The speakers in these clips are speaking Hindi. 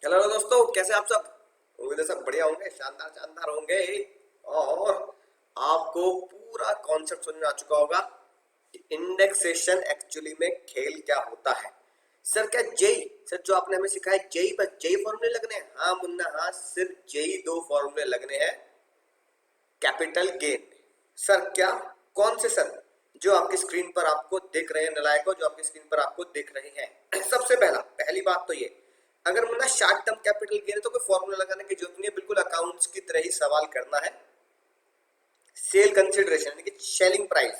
हेलो दोस्तों, कैसे आप सब। उम्मीद है सब बढ़िया होंगे, शानदार शानदार होंगे। और आपको पूरा कॉन्सेप्ट समझ में आ चुका होगा कि इंडेक्सेशन एक्चुअली में खेल क्या होता है। सर क्या जेई, सर जो आपने हमें सिखाया जेई पर जेई फॉर्मूले लगने हैं। हाँ मुन्ना हाँ, सिर्फ जेई दो फॉर्मूले लगने हैं कैपिटल गेन। सर क्या, कौन से सर? जो आपकी स्क्रीन पर आपको दिख रहे हैं नलायकों, जो आपकी स्क्रीन पर आपको दिख रहे हैं। सबसे पहली बात तो ये, अगर Munna short term capital gain है तो कोई फॉर्मूला लगाने की जरूरत नहीं है, बिल्कुल अकाउंट्स की तरह ही सवाल करना है। सेल कंसिडरेशन यानी कि सेलिंग प्राइस,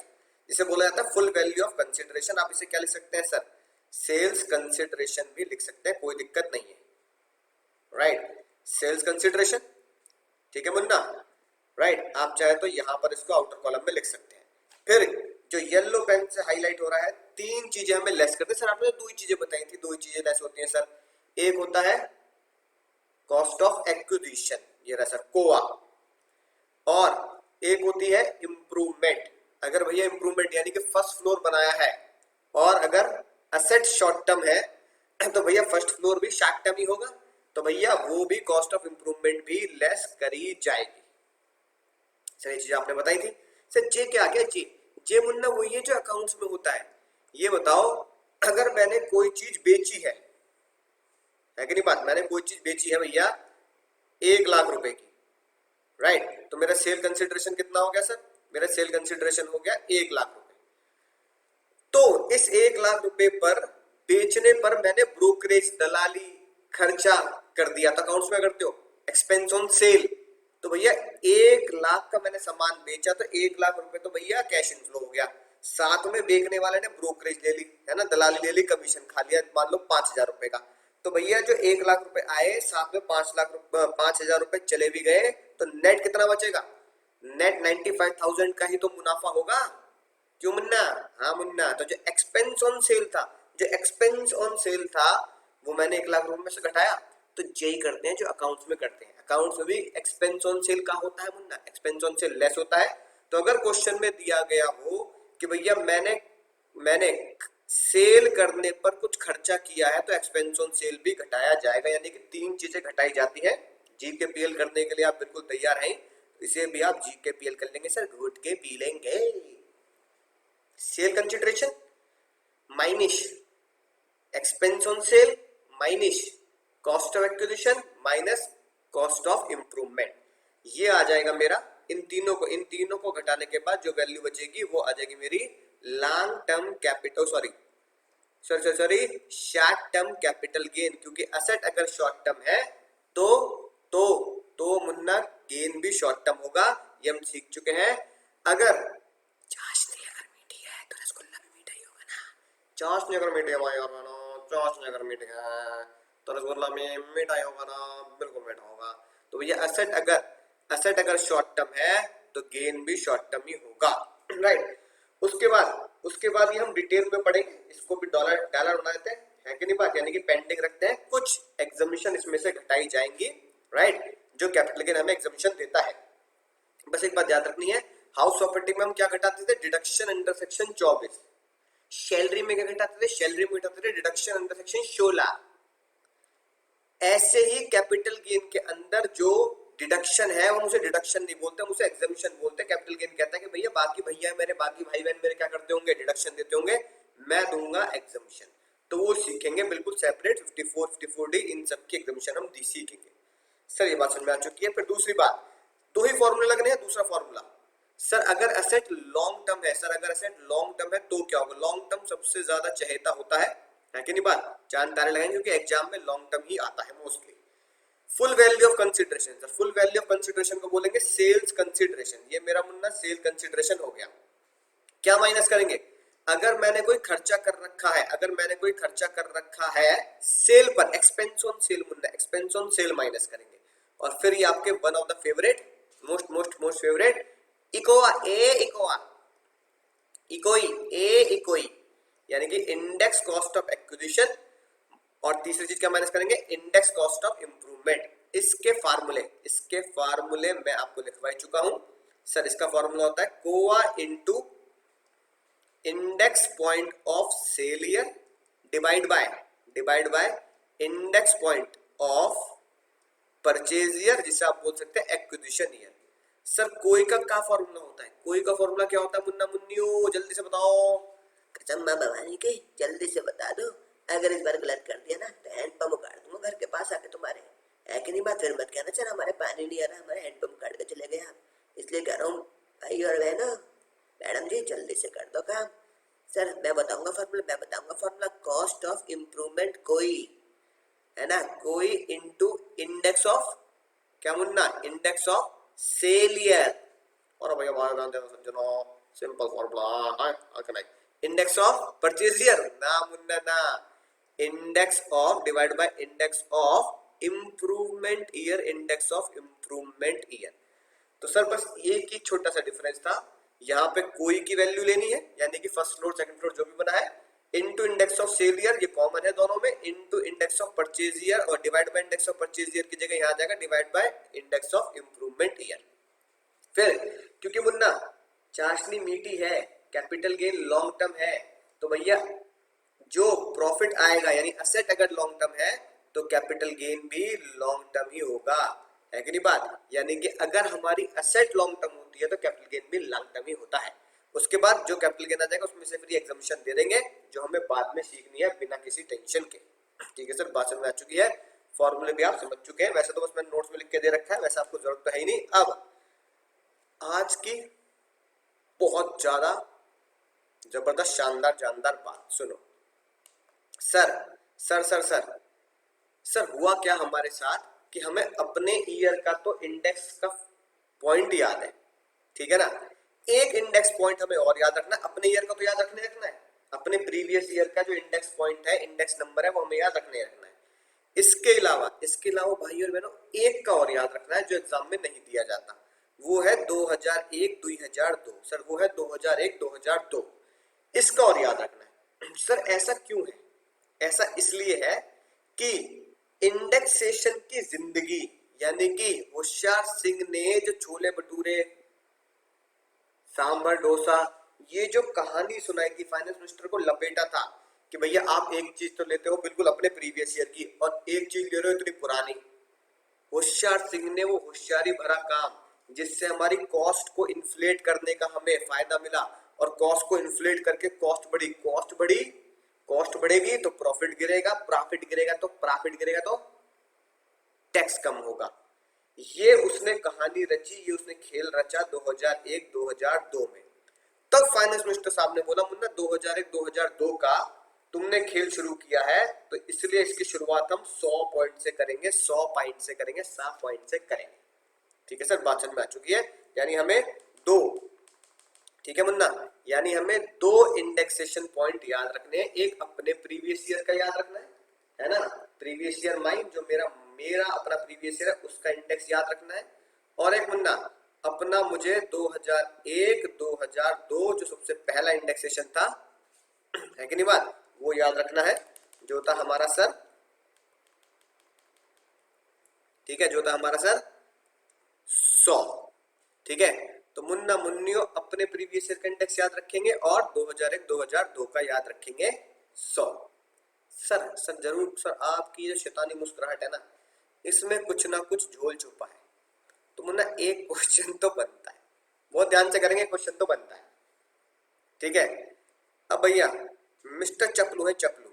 जिसे बोला जाता है फुल वैल्यू ऑफ कंसिडरेशन। आप इसे क्या लिख सकते हैं सर? सेल्स कंसिडरेशन भी लिख सकते हैं, कोई दिक्कत नहीं है। राइट, सेल्स कंसिडरेशन, ठीक है मुन्ना। राइट, आप चाहे तो यहां पर इसको आउटर कॉलम में लिख सकते हैं। फिर जो येलो पेन से हाईलाइट हो रहा है, तीन चीजें हमें लेस करते हैं। सर आपने दो ही चीजें बताई थी, दो ही चीजें लेस होती हैं सर। एक होता है कॉस्ट ऑफ एक्विजिशन, ये रहा सर कोआ, और एक होती है इम्प्रूवमेंट। अगर भैया इम्प्रूवमेंट यानी कि फर्स्ट फ्लोर बनाया है और अगर असेट शॉर्ट टर्म है तो भैया फर्स्ट फ्लोर भी शॉर्ट टर्म ही होगा, तो भैया वो भी कॉस्ट ऑफ इम्प्रूवमेंट भी लेस करी जाएगी। सर ये चीज आपने बताई थी। सर जे क्या आ गया? जे, जे मुन्ना वही है जो अकाउंट्स में होता है। ये बताओ, अगर मैंने कोई चीज बेची है कि नहीं बात, मैंने कोई चीज बेची है भैया 1 लाख रुपए की। राइट, तो मेरा सेल कंसिडरेशन कितना हो गया सर? मेरा सेल कंसिडरेशन हो गया 1 लाख रुपए। तो इस 1 लाख रुपए पर बेचने पर मैंने ब्रोकरेज दलाली खर्चा कर दिया, तो अकाउंट्स में करते हो एक्सपेंस ऑन सेल। तो भैया 1 लाख का मैंने सामान बेचा तो 1 लाख रुपए तो भैया कैश इनफ्लो हो गया। साथ में बेचने वाले ने ब्रोकरेज ले ली, है ना, दलाली ले ली, कमीशन खा लिया, मान लो 5,000 रुपए का। तो भैया जो 1 लाख रुपए आए, साथ में 5 लाख 5,000 रुपए चले भी गए, तो नेट कितना बचेगा? नेट 95,000 का ही तो मुनाफा होगा। क्यों मुन्ना? हाँ मुन्ना, तो जो एक्सपेंस ऑन सेल था, जो एक्सपेंस ऑन सेल था वो मैंने 1 लाख रुपए में से घटाया। तो यही करते हैं जो अकाउंट्स में करते हैं। अकाउंट्स में भी एक्सपेंस ऑन सेल का होता है Munna, expense on cell less होता है। तो अगर क्वेश्चन में दिया गया हो कि भैया मैंने मैंने सेल करने पर कुछ खर्चा किया है तो एक्सपेंस ऑन सेल भी घटाया जाएगा, यानी कि तीन चीजें घटाई जाती है। जी के पीएल करने के लिए आप बिल्कुल तैयार हैं, इसे भी आप जी के पीएल कर लेंगे सर, घुट के पी लेंगे। Sale consideration minus expense on sale minus cost of acquisition minus cost of improvement, ये आ जाएगा मेरा। इन तीनों को घटाने के बाद जो वैल्यू बचेगी वो आ जाएगी मेरी long term capital, sorry short term capital gain. क्योंकि असेट अगर शॉर्ट टर्म है तो तो तो मुन्ना गेन भी शॉर्ट टर्म होगा, ये हम सीख चुके हैं। अगर चाशनी अगर मीठी है तो रसगुल्ला भी मीठा ही होगा ना। चाशनी अगर मीठी है भाई, और ना चाशनी अगर मीठी है तो रसगुल्ला में मीठा ही होगा ना, बिल्कुल मीठा होगा। तो भैया असेट अगर शॉर्ट टर्म है तो गेन भी शॉर्ट टर्म ही होगा। राइट, उसके बाद ये हम डिटेल में पढ़ेंगे, इसको भी डॉलर डॉलर बना देते हैं, है कि नहीं बात, यानी कि पेंडिंग रखते हैं, कुछ एग्जामिशन इसमें से घटाई जाएंगी। राइट, जो कैपिटल गेन हमें एग्जामिशन देता है। बस एक बात याद रखनी है, हाउस ऑपरेटिंग में हम क्या घटाते थे? Deduction under section 24। सैलरी में क्या घटाते थे? सैलरी में घटाते थे डिडक्शन अंडर सेक्शन 16। ऐसे ही कैपिटल गेन के अंदर जो डिडक्शन है वो मुझे डिडक्शन नहीं बोलते, मुझे एग्जामिशन बोलते हैं। कैपिटल गेन कहता है कि भैया बाकी भैया मेरे, बाकी भाई बहन मेरे क्या करते होंगे? डिडक्शन देते होंगे, मैं दूंगा एग्जामिशन। तो वो सीखेंगे बिल्कुल सेपरेट, 54 54D इन सब की एग्जामिशन हम दी सीखेंगे। सर ये बात समझ में आ चुकी है। फिर दूसरी बात, दो ही फॉर्मूले लगने हैं। दूसरा फॉर्मूला, सर अगर एसेट लॉन्ग टर्म है, सर अगर एसेट लॉन्ग टर्म है तो क्या होगा? लॉन्ग टर्म सबसे ज्यादा चहेता होता है कि नहीं बात? चांद तारे लगाएंगे क्योंकि एग्जाम में लॉन्ग टर्म ही आता है mostly. Full value of consideration, sir full value of consideration को बोलेंगे सेल्स कंसिडरेशन। ये मेरा मुन्ना सेल कंसिडरेशन हो गया। क्या माइनस करेंगे? अगर मैंने कोई खर्चा कर रखा है, अगर मैंने कोई खर्चा कर रखा है सेल पर, एक्सपेंस ऑन सेल मुन्ना, एक्सपेंस ऑन सेल माइनस करेंगे। और फिर ये आपके one of the favourite, most most most favourite, ICOA, ए इकोआ, इकोई, ए इकोई, यानी कि इंडेक्स कॉस्ट ऑफ एक्विजिशन। और तीसरी चीज क्या माइनस करेंगे? Index cost of improvement. इसके फार्मूले मैं आपको लिखवा चुका हूं सर। इसका फार्मूला होता है COA into index point of sale year divide by index point of purchase year, जिसे आप बोल सकते हैं एक्विजिशन ईयर। सर कोई का क्या फॉर्मूला होता है? कोई का फॉर्मूला क्या होता है मुन्ना मुन्नियो, जल्दी से बताओ। कसम माँ भवानी की, जल्दी से बता दो। अगर इस बार गलत कर दिया ना तो हैंडपंप उखाड़ दूंगा घर के पास आके तुम्हारे। है कि नहीं बात? फिर मत कहना सर हमारे पानी नहीं आ रहा, हमारे हैंडपंप उखाड़ के चले गए आप। इसलिए कह रहा हूँ भाई और बहनों, मैडम जी जल्दी से कर दो काम। सर मैं बताऊंगा फॉर्मूला, कॉस्ट ऑफ इम्प्रूवमेंट कोई, है ना, कोई इनटू इंडेक्स ऑफ, क्या मुन्ना, इंडेक्स ऑफ सेलियर। और भैया हमारा ध्यान देना सज्जनों, सिंपल फॉर्मूला है, आके नहीं, इंडेक्स ऑफ परचेज ईयर ना मुन्ना ना, index of divide by index of improvement year, index of improvement year. तो सर बस एक ही छोटा सा डिफरेंस था, यहाँ पे कोई की वैल्यू लेनी है, यानी कि फर्स्ट फ्लोर सेकंड फ्लोर जो भी बना है, into index of sale year, ये कॉमन है दोनों में, into index of purchase year, और divide by index of purchase year की जगह यहाँ आ जाएगा divide by index of improvement year. फिर क्योंकि मुन्ना चाशनी मीठी है, कैपिटल गेन लॉन्ग टर्म है, तो भैया जो प्रॉफिट आएगा, यानी असेट अगर लॉन्ग टर्म है तो कैपिटल गेन भी लॉन्ग टर्म ही होगा, है कि नहीं बात? यानी कि अगर हमारी असेट लॉन्ग टर्म होती है तो कैपिटल गेन भी लॉन्ग टर्म ही होता है। उसके बाद जो कैपिटल गेन आ जाएगा उसमें से फिर एग्जम्पशन दे देंगे, जो हमें बाद में सीखनी है बिना किसी टेंशन के। ठीक है सर, बात समझ में आ चुकी है, फॉर्मूले भी आप समझ चुके हैं, वैसे तो बस मैंने नोट्स में लिख के दे रखा है, वैसे आपको जरूरत तो है ही नहीं। अब आज की बहुत ज्यादा जबरदस्त शानदार जानदार बात सुनो। Sir sir sir sir sir हुआ क्या हमारे साथ कि हमें अपने ईयर का तो इंडेक्स का पॉइंट याद है, ठीक है ना, एक इंडेक्स पॉइंट हमें और याद रखना है, अपने ईयर का तो याद रखना है, अपने प्रीवियस ईयर का जो इंडेक्स पॉइंट है, इंडेक्स नंबर है, वो हमें याद रखना है। इसके अलावा भाई और बहनों एक का और याद रखना है जो एग्जाम में नहीं दिया जाता, वो है 2001 2002। सर वो है 2001 2002, इसका और याद रखना है। सर ऐसा क्यों है? ऐसा इसलिए है कि इंडेक्सेशन की जिंदगी, यानी कि होशियार सिंह ने जो छोले भटूरे, सांभर डोसा, ये जो कहानी सुनाई थी, फाइनेंस मिनिस्टर को लपेटा था कि भैया आप एक चीज तो लेते हो बिल्कुल अपने प्रीवियस ईयर की, और एक चीज ले रहे हो इतनी पुरानी। होशियार सिंह ने वो होशियारी भरा काम, जिससे हमारी कॉस्ट को इन्फ्लेट करने का हमें फायदा मिला, और कॉस्ट को इन्फ्लेट करके कॉस्ट बढ़ेगी तो प्रॉफिट गिरेगा, प्रॉफिट गिरेगा तो टैक्स कम होगा। ये उसने कहानी रची, ये उसने खेल रचा 2001-2002 में। तब फाइनेंस मिनिस्टर साहब ने बोला मुन्ना 2001-2002 का तुमने खेल शुरू किया है, तो इसलिए इसकी शुरुआत हम 100 पॉइंट से करेंगे, 100 पॉइंट से करेंगे, 100 पॉइंट से करेंगे। ठीक है सर, बात समझ में आ चुकी है। यानी हमें दो, ठीक है मुन्ना, यानी हमें दो इंडेक्सेशन पॉइंट याद रखने हैं, एक अपने प्रीवियस ईयर का याद रखना है ना, प्रीवियस ईयर माइंड जो मेरा मेरा अपना प्रीवियस ईयर है उसका इंडेक्स याद रखना है, और एक मुन्ना अपना मुझे 2001 2002 जो सबसे पहला इंडेक्सेशन था, है कि नहीं बात, वो याद रखना है, जो था हमारा सर, ठीक है, जो था हमारा सर 100। ठीक है, तो मुन्ना मुन्नियों अपने प्रीवियस ईयर का इंडेक्स याद रखेंगे और 2001 2002 का याद रखेंगे 100। सर सर जरूर सर, आपकी जो शैतानी मुस्कुराहट है ना, इसमें कुछ ना कुछ झोल छुपा है। तो मुन्ना एक क्वेश्चन तो बनता है, बहुत ध्यान से करेंगे, क्वेश्चन तो बनता है, ठीक है। अब भैया मिस्टर चपलू है, चपलू,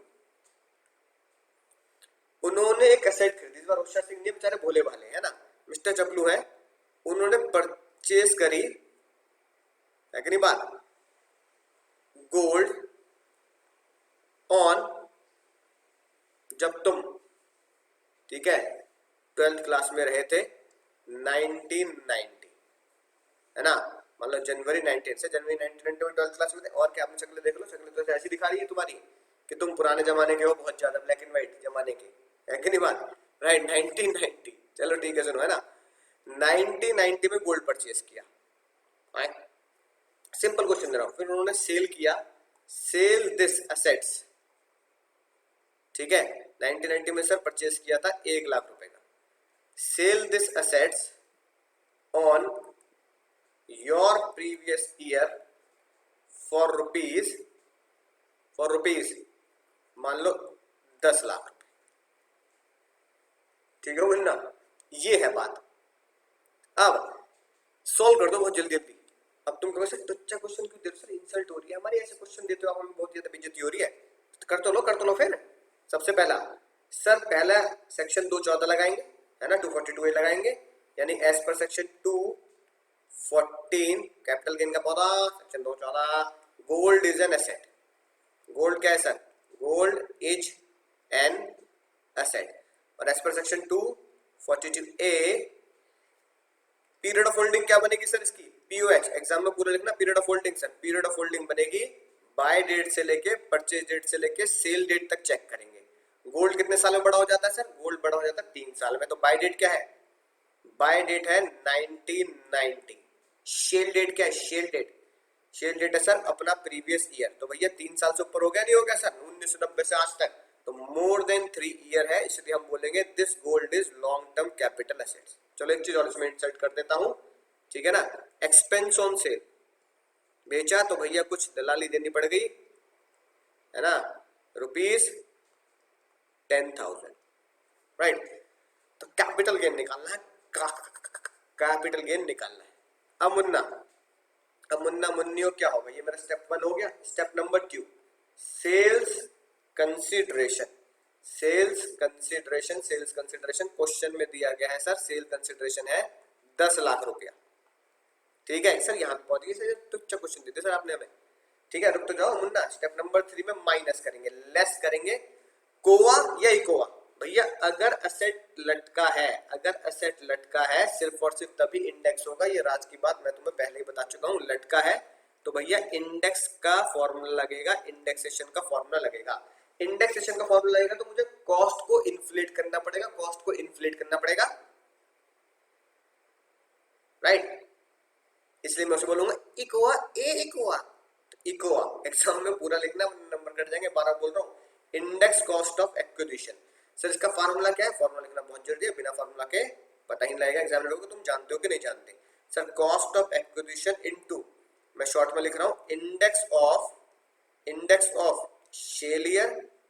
उन्होंने एक एसेट खरीदी, इस बार होशियार सिंह ने, बेचारे भोले भाले है ना, मिस्टर चपलू है, उन्होंने परचेज करी, है कि नहीं बात, गोल्ड ऑन, जब तुम, ठीक है, 12th क्लास में रहे थे 1990, है ना, मतलब जनवरी 19 से जनवरी 1990 में 12th क्लास में थे। और क्या, अपनी शक्ल देख लो, शक्ल तो ऐसी दिखा रही है तुम्हारी कि तुम पुराने जमाने के हो, बहुत ज्यादा ब्लैक एंड व्हाइट जमाने के, है कि नहीं बात, राइट 1990। चलो ठीक है सुनो, है ना, 1990 में गोल्ड परचेज किया, सिंपल क्वेश्चन दे रहा हूं, फिर उन्होंने सेल किया, सेल दिस असेट्स, ठीक है, 1990 में सर परचेज किया था 1 लाख रुपए का, sale this assets on your previous year for rupees मान लो 10 लाख रुपए, ठीक है वरना, ये है बात। अब सॉल्व कर दो बहुत जल्दी जल्दी। अब तुम कहोगे सर तो अच्छा क्वेश्चन क्यों दे रहे हो सर, इंसल्ट हो रही है हमारी, ऐसे क्वेश्चन देते हो आप, हमें बहुत ज्यादा बेइज्जती हो रही है। तो कर तो लो फिर। सबसे पहला सर, पहला सेक्शन 214 लगाएंगे, है ना, 242 लगाएंगे, यानी एज पर सेक्शन 214 कैपिटल गेन का पौधा, section 214 gold is an asset. Gold क्या है sir, gold is an asset. और एज पर section 242A period of holding क्या बनेगी सर इसकी, पीओएच, एग्जाम में पूरा लिखना period of holding sir. Period of holding बनेगी बाय डेट से लेके परचेज डेट से लेके सेल डेट तक चेक करेंगे। गोल्ड कितने साल में बड़ा हो जाता है सर, गोल्ड बड़ा हो जाता है 3 साल में। तो बाय डेट क्या है, बाय डेट है 1990। शेल डेट क्या है, शेल डेट, शेल डेट है सर अपना प्रीवियस ईयर। तो भैया 3 साल से ऊपर हो गया नहीं हो गया सर, 1990 से आज तक, तो मोर देन 3 ईयर है, इसलिए हम बोलेंगे this gold is long term capital assets. चलो एक चीज और इसमें इंसर्ट कर देता हूं, ठीक है ना। एक्सपेंस ऑन सेल, बेचा तो भैया कुछ दलाली देनी पड़ गई, है ना, ₹10,000, राइट। तो कैपिटल गेन निकालना है, कैपिटल गेन निकालना है। अब मुन्ना मुन्नियों क्या होगा, ये मेरा स्टेप 1 हो गया। Step number 2 sales consideration. Sales consideration, sales consideration question में दिया गया है सर, सेल कंसिडरेशन है 10 लाख रुपया। ठीक है सर, यहाँ पे पहुंच गए सर, तो अच्छा क्वेश्चन देते सर आपने हमें। ठीक है, रुक तो जाओ मुन्ना। स्टेप नंबर 3 में माइनस करेंगे, लेस करेंगे, कोवा या इकोवा। भैया अगर असेट लटका है, अगर असेट लटका है सिर्फ और सिर्फ तभी इंडेक्स होगा, ये राज की बात मैं तुम्हें पहले ही बता चुका हूँ। लटका है तो भैया इंडेक्स का फॉर्मूला लगेगा, इंडेक्सेशन का फॉर्मूला लगेगा। इंडेक्सेशन का फॉर्मूला लगेगा तो मुझे कॉस्ट को इन्फ्लेट करना पड़ेगा, कॉस्ट को इन्फ्लेट करना पड़ेगा, राइट। इसलिए मैं उसे बोलूंगा इकोआ, ए इकोआ, इकोआ। एग्जाम में पूरा लिखना, नंबर कट जाएंगे, 12 बोल रहा हूँ। Index cost of acquisition, sir इसका फार्मूला क्या है, फार्मूला लिखना बहुत जरूरी है, बिना फार्मूला के पता ही नहीं लगेगा एग्जाम लोगों को तुम जानते हो कि नहीं जानते। Sir cost of acquisition into, मैं शॉर्ट में लिख रहा हूँ, index of sale year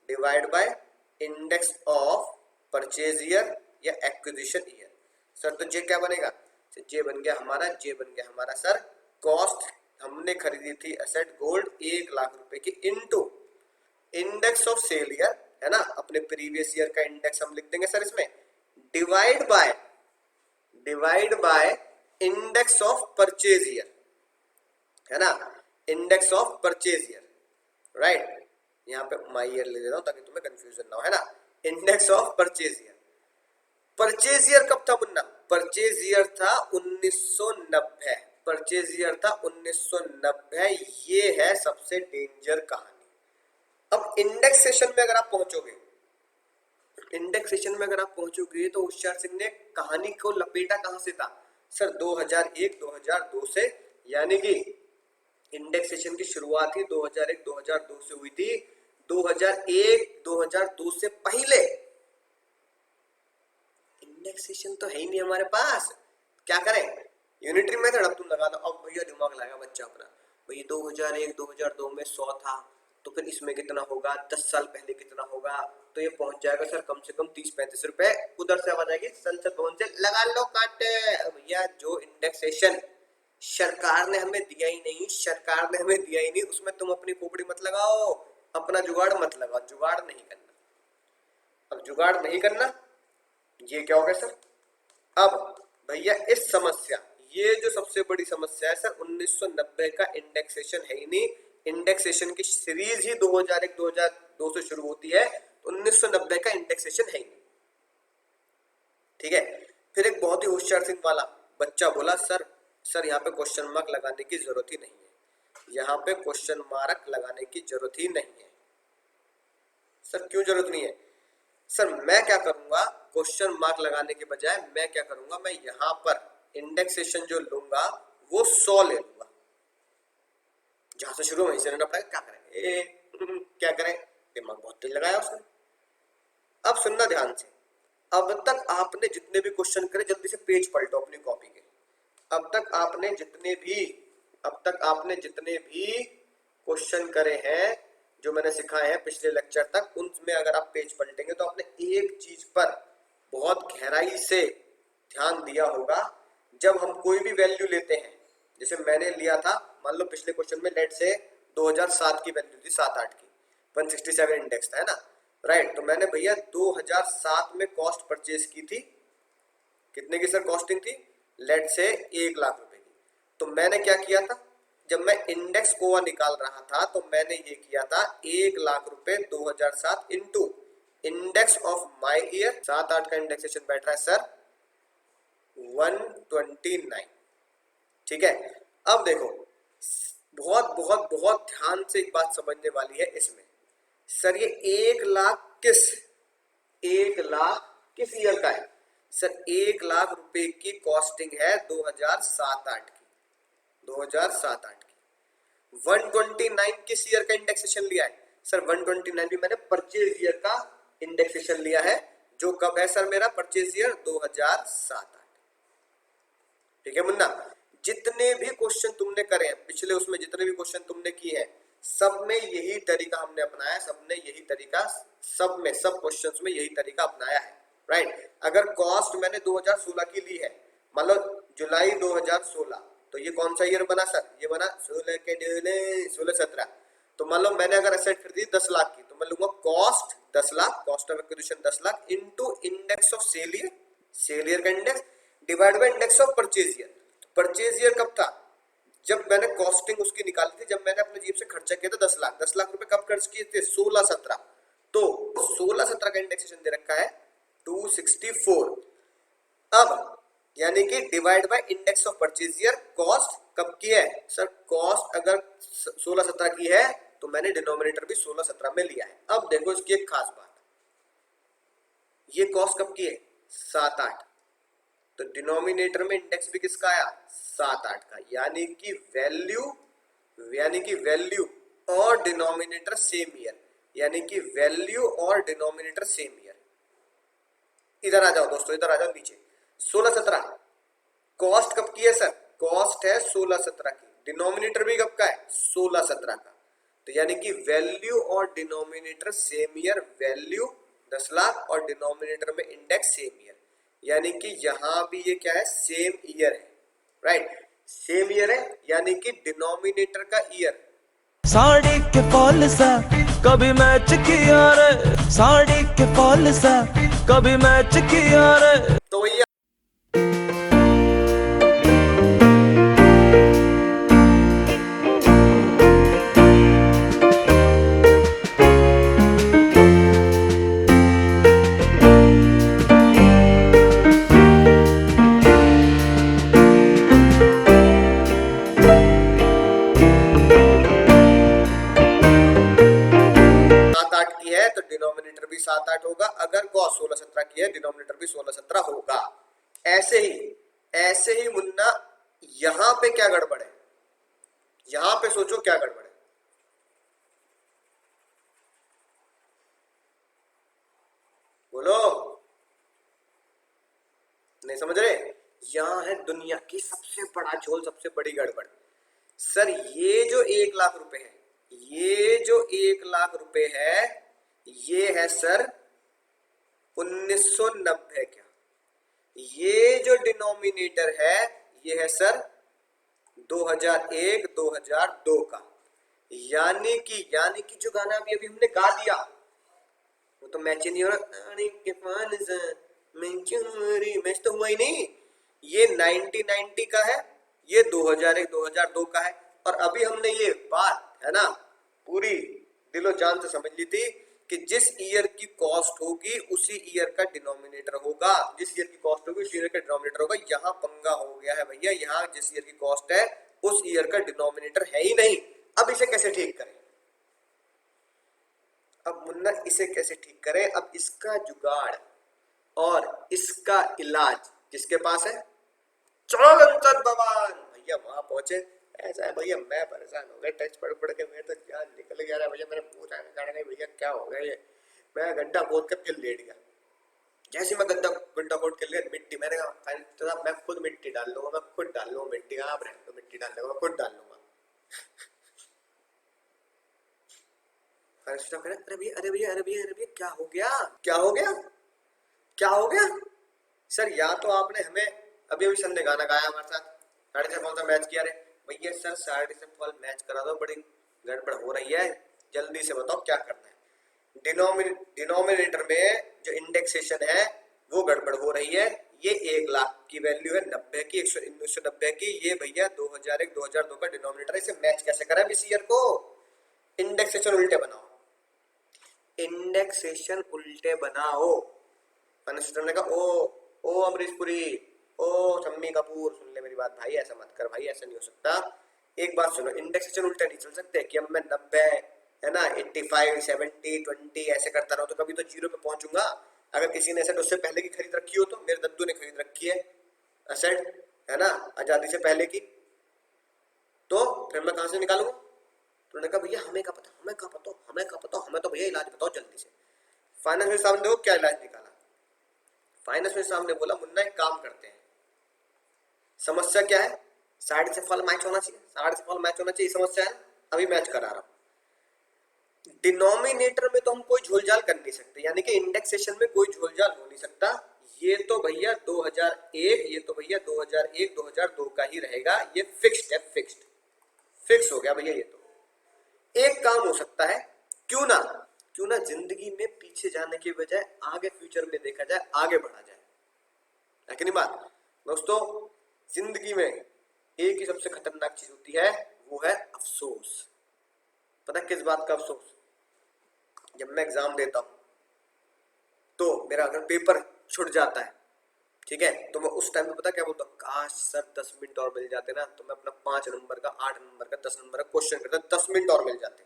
divide by index of purchase year या एक्विजिशन ईयर। सर तो जे क्या बनेगा, जे बन गया हमारा, जे बन गया हमारा सर कॉस्ट, हमने खरीदी थी एसेट गोल्ड 1 लाख रुपए की, into index of sale year, है ना, अपने प्रीवियस ईयर का इंडेक्स हम लिख देंगे सर इसमें, divide by index of purchase year, है ना, index of purchase year, right. यहाँ पे माई ईयर ले लेता हूं ताकि तुम्हें कंफ्यूजन ना हो, है ना, index of purchase year. Purchase year कब था मुन्ना, परचेज ईयर था 1990, परचेज ईयर था 1990। ये है सबसे डेंजर कहानी। अब इंडेक्सेशन में अगर आप पहुंचोगे, इंडेक्सेशन में अगर आप पहुंचोगे तो होशियार सिंह ने कहानी को लपेटा कहां से था सर, 2001-2002 से, यानी कि इंडेक्सेशन की शुरुआत ही 2001-2002 से हुई थी। 2001-2002 से पहले इंडेक्सेशन तो है ही नहीं हमारे पास, क्या करें, यूनिटरी मेथड। अब तुम लगा दो, अब भैया दिमाग लगाएगा बच्चा अपना, भैया 2001-2002 में 100 था, तो फिर इसमें कितना होगा, 10 साल पहले कितना होगा, तो ये पहुंच जाएगा सर कम से कम 30-35 रुपए। उधर से आवाज आएगी संसद भवन से, लगा लो काटे। भैया जो इंडेक्सेशन सरकार ने हमें दिया ही नहीं, सरकार ने हमें दिया ही नहीं, उसमें तुम अपनी खोपड़ी मत लगाओ, अपना जुगाड़ मत लगाओ, जुगाड़ नहीं करना। अब जुगाड़ नहीं करना, ये क्या हो गया सर। अब भैया इस समस्या, ये जो सबसे बड़ी समस्या है सर, 1990 का इंडेक्सेशन है ही नहीं। इंडेक्सेशन की सीरीज ही 2001-2002 से शुरू होती है, तो 1990 का इंडेक्सेशन है ही नहीं, ठीक है। फिर एक बहुत ही होशियार सिंह वाला बच्चा बोला, सर यहाँ पे क्वेश्चन मार्क लगाने की जरूरत ही नहीं है, यहाँ पे क्वेश्चन मार्क लगाने की जरूरत ही नहीं है। सर क्यों जरूरत नहीं है, सर मैं क्या करूंगा, क्वेश्चन मार्क लगाने के बजाय मैं क्या करूंगा, मैं यहाँ पर इंडेक्सेशन जो लूंगा वो 100 ले लूंगा, जहां से शुरू वहीं से लेना पड़ेगा। क्या करें, क्या करें, दिमाग बहुत तेज लगाया उसने। अब सुनना ध्यान से, अब तक आपने जितने भी क्वेश्चन करे, जल्दी से पेज पलटो अपनी कॉपी के। अब तक आपने जितने भी क्वेश्चन करे हैं जो मैंने सिखाए हैं पिछले लेक्चर तक, उनमें अगर आप पेज पलटेंगे तो आपने एक चीज पर बहुत गहराई से ध्यान दिया होगा जब हम कोई भी वैल्यू लेते हैं। जैसे मैंने लिया था, मान लो पिछले क्वेश्चन में लेट से 2007 की वैल्यू थी, 7-8 की, 167 इंडेक्स था, है ना, राइट। तो मैंने भैया 2007 में कॉस्ट परचेज की थी। कितने की सर कॉस्टिंग थी? लेट से 1 लाख रुपए की। तो मैंने क्या किया था, जब मैं इंडेक्स कोवा निकाल रहा था तो मैंने ये किया था 1 लाख रुपए 2007 into index of my year, 7-8 का इंडेक्सेशन बैठ रहा है सर 129। ठीक है। अब देखो, बहुत बहुत बहुत ध्यान से एक बात समझने वाली है इसमें। सर ये 1 लाख किस ईयर का है? सर 1 लाख रुपए की कॉस्टिंग है 2007-8 की, 2007-8 की। 129 किस ईयर का इंडेक्सेशन लिया है? सर 129 भी मैंने परचेज ईयर का इंडेक्सेशन लिया है, जो कब है सर मेरा परचेज ईयर? 2007-8। ठीक है मुन्ना, जितने भी क्वेश्चन तुमने करे हैं पिछले, उसमें जितने भी क्वेश्चन तुमने किए हैं, सब में यही तरीका हमने अपनाया, सबने यही तरीका, सब में, सब क्वेश्चंस में यही तरीका अपनाया है, राइट। अगर कॉस्ट मैंने 2016 की ली है, मान लो जुलाई 2016, तो ये कौन सा ईयर बना सर? ये बना 16 के 16-17। तो मान लो मैंने अगर एसेट खरीदी 10 लाख की, तो मैं लूंगा cost 10 lakh, cost of acquisition 10 lakh into index of sale year, sale year का index divide by index of purchase year. Purchase year कब था? जब मैंने कॉस्टिंग उसकी निकाली थी, जब मैंने अपने जेब से खर्चा किया था 10 लाख। 10 लाख रुपए कब खर्च किए थे? 16-17। तो 16-17 का इंडेक्सेशन दे रखा है 264। अब यानी कि divide by index of purchase year, cost कब की है सर? कॉस्ट अगर 16-17 की है तो मैंने डिनोमिनेटर भी 16-17 में लिया है। अब देखो इसकी एक खास बात, ये कॉस्ट कब की है? 7-8। तो डिनोमिनेटर में इंडेक्स भी किसका आया? 7-8 का। यानी कि वैल्यू और डिनोमिनेटर सेम ईयर, यानी कि वैल्यू और डिनोमिनेटर सेम ईयर। इधर आ जाओ दोस्तों, इधर आ जाओ नीचे। 16-17 कॉस्ट कब की है सर? कॉस्ट है 16-17 की। डिनोमिनेटर भी कब का है? 16-17 का। तो यानी कि वैल्यू और denominator same year, value 10 lakh और डिनोमिनेटर में इंडेक्स सेम ईयर, यानी कि यहां भी ये क्या है? सेम ईयर है, राइट। सेम ईयर है यानी कि डिनोमिनेटर का ईयर। साड़ी के फॉल सा कभी मैच किया रे, साड़ी के फॉल सा कभी मैच किया रे। तो ये तो डिनोमिनेटर भी 7-8 होगा। अगर कॉस 16-17 की है, डिनोमिनेटर भी 16-17 होगा। ऐसे ही मुन्ना, यहां पे क्या गड़बड़ है? यहां पे सोचो क्या गड़बड़ है? बोलो, नहीं समझ रहे? यहां है दुनिया की सबसे बड़ा झोल, सबसे बड़ी गड़बड़। सर ये जो 1 लाख रुपए है, ये जो 1 लाख रुपए है, ये है सर 1990 का। ये जो डिनोमिनेटर है, ये है सर 2001-2002 का। यानी कि जो गाना अभी हमने गा दिया, वो तो मैच ही नहीं हो रहा। मैच तो हुआ ही नहीं। ये 1990 का है, ये 2001-2002 का है। और अभी हमने ये बात है ना पूरी दिलो जान से समझ ली थी कि जिस ईयर की कॉस्ट होगी उसी ईयर का डिनोमिनेटर होगा, जिस ईयर की कॉस्ट होगी उसी ईयर का डिनोमिनेटर होगा। यहाँ पंगा हो गया है भैया, यहाँ जिस ईयर की कॉस्ट है उस ईयर का डिनोमिनेटर है ही नहीं। अब इसे कैसे ठीक करें? अब मुन्ना इसे कैसे ठीक करें? अब इसका जुगाड़ और इसका इलाज किसके पास है? चलो गणतंत्र भवन भैया, वहां पहुंचे। ऐसा है भैया, मैं परेशान हो गया, टेस्ट पढ़ पढ़ के मेरे तो जान निकल गया रहा भैया। मैंने पूछा नहीं भैया क्या हो गया ये, मैं घंटा खोद कर फिर लेट गया। जैसे मैं घंटा खोद के लिए मिट्टी, मैंने कहा मैं खुद मिट्टी डाल लूंगा, मैं खुद डाल लूंगा मिट्टी। आप रहने दो, मिट्टी डाल लूंगा, खुद डाल लूंगा। अरे भैया क्या हो गया? क्या हो गया? क्या हो गया सर? या तो आपने हमें अभी अभी संडे गाना गाया हमारे साथ, साढ़े से कौन सा मैच किया रे भैया? सर साढ़े से फॉल मैच करा दो, बड़ी गड़बड़ हो रही है, जल्दी से बताओ क्या करना है। डिनोमिनेटर में जो इंडेक्सेशन है वो गड़बड़ हो रही है। ये 1,00,000 की वैल्यू है 90 की, 1990 की। ये भैया 2001 2002 का डिनोमिनेटर, इसे मैच कैसे करें इस ईयर को? इंडेक्सेशन उल्टे बनाओ, इंडेक्सेशन उल्टे बनाओ। ने कहा ओ अमरीश पुरी, ओ शम्मी कपूर, सुन ले मेरी बात भाई, ऐसा मत कर भाई, ऐसा नहीं हो सकता। एक बात सुनो, इंडेक्सेशन उल्टे नहीं चल सकते कि अब मैं 90 है ना 85 70 20 ऐसे करता रहूं तो कभी तो जीरो पे पहुंचूंगा। अगर किसी ने एसेट उससे पहले की खरीद रखी हो, तो मेरे दद्दू ने खरीद रखी है एसेट, है ना, आजादी से पहले की, तो फिर मैं कहां से निकालूंगा? तो उन्होंने कहा भैया हमें क्या पता, हमें क्या पता, हमें क्या पता, हमें तो भैया इलाज बताओ जल्दी से। फाइनेंस में साहब ने क्या इलाज निकाला? फाइनेंस में साहब ने बोला मुन्ना एक काम करते हैं, समस्या क्या है? साइड से फॉल मैच होना चाहिए, साइड से फॉल मैच होना चाहिए, समस्या है, अभी मैच करा रहा हूं। डिनोमिनेटर में तो हम कोई झोलझाल कर नहीं सकते, यानी कि इंडेक्सेशन में कोई झोलझाल हो नहीं सकता। ये तो भैया 2001, ये तो भैया 2001 2002 का ही रहेगा, ये फिक्स्ड है, फिक्स हो गया भैया। ये तो एक काम हो सकता है, क्यों ना जिंदगी में पीछे जाने के बजाय आगे फ्यूचर में देखा जाए, आगे बढ़ा जाए, है कि नहीं बात दोस्तों? जिंदगी में एक ही सबसे खतरनाक चीज होती है, वो है अफसोस। पता किस बात का अफसोस? जब मैं एग्जाम देता हूं तो मेरा अगर पेपर छूट जाता है, ठीक है, तो मैं उस टाइम पे पता क्या बोलता हूँ? काश सर 10 मिनट और मिल जाते ना, तो मैं अपना 5 नंबर का 8 नंबर का 10 नंबर का क्वेश्चन करता, 10 मिनट और मिल जाते।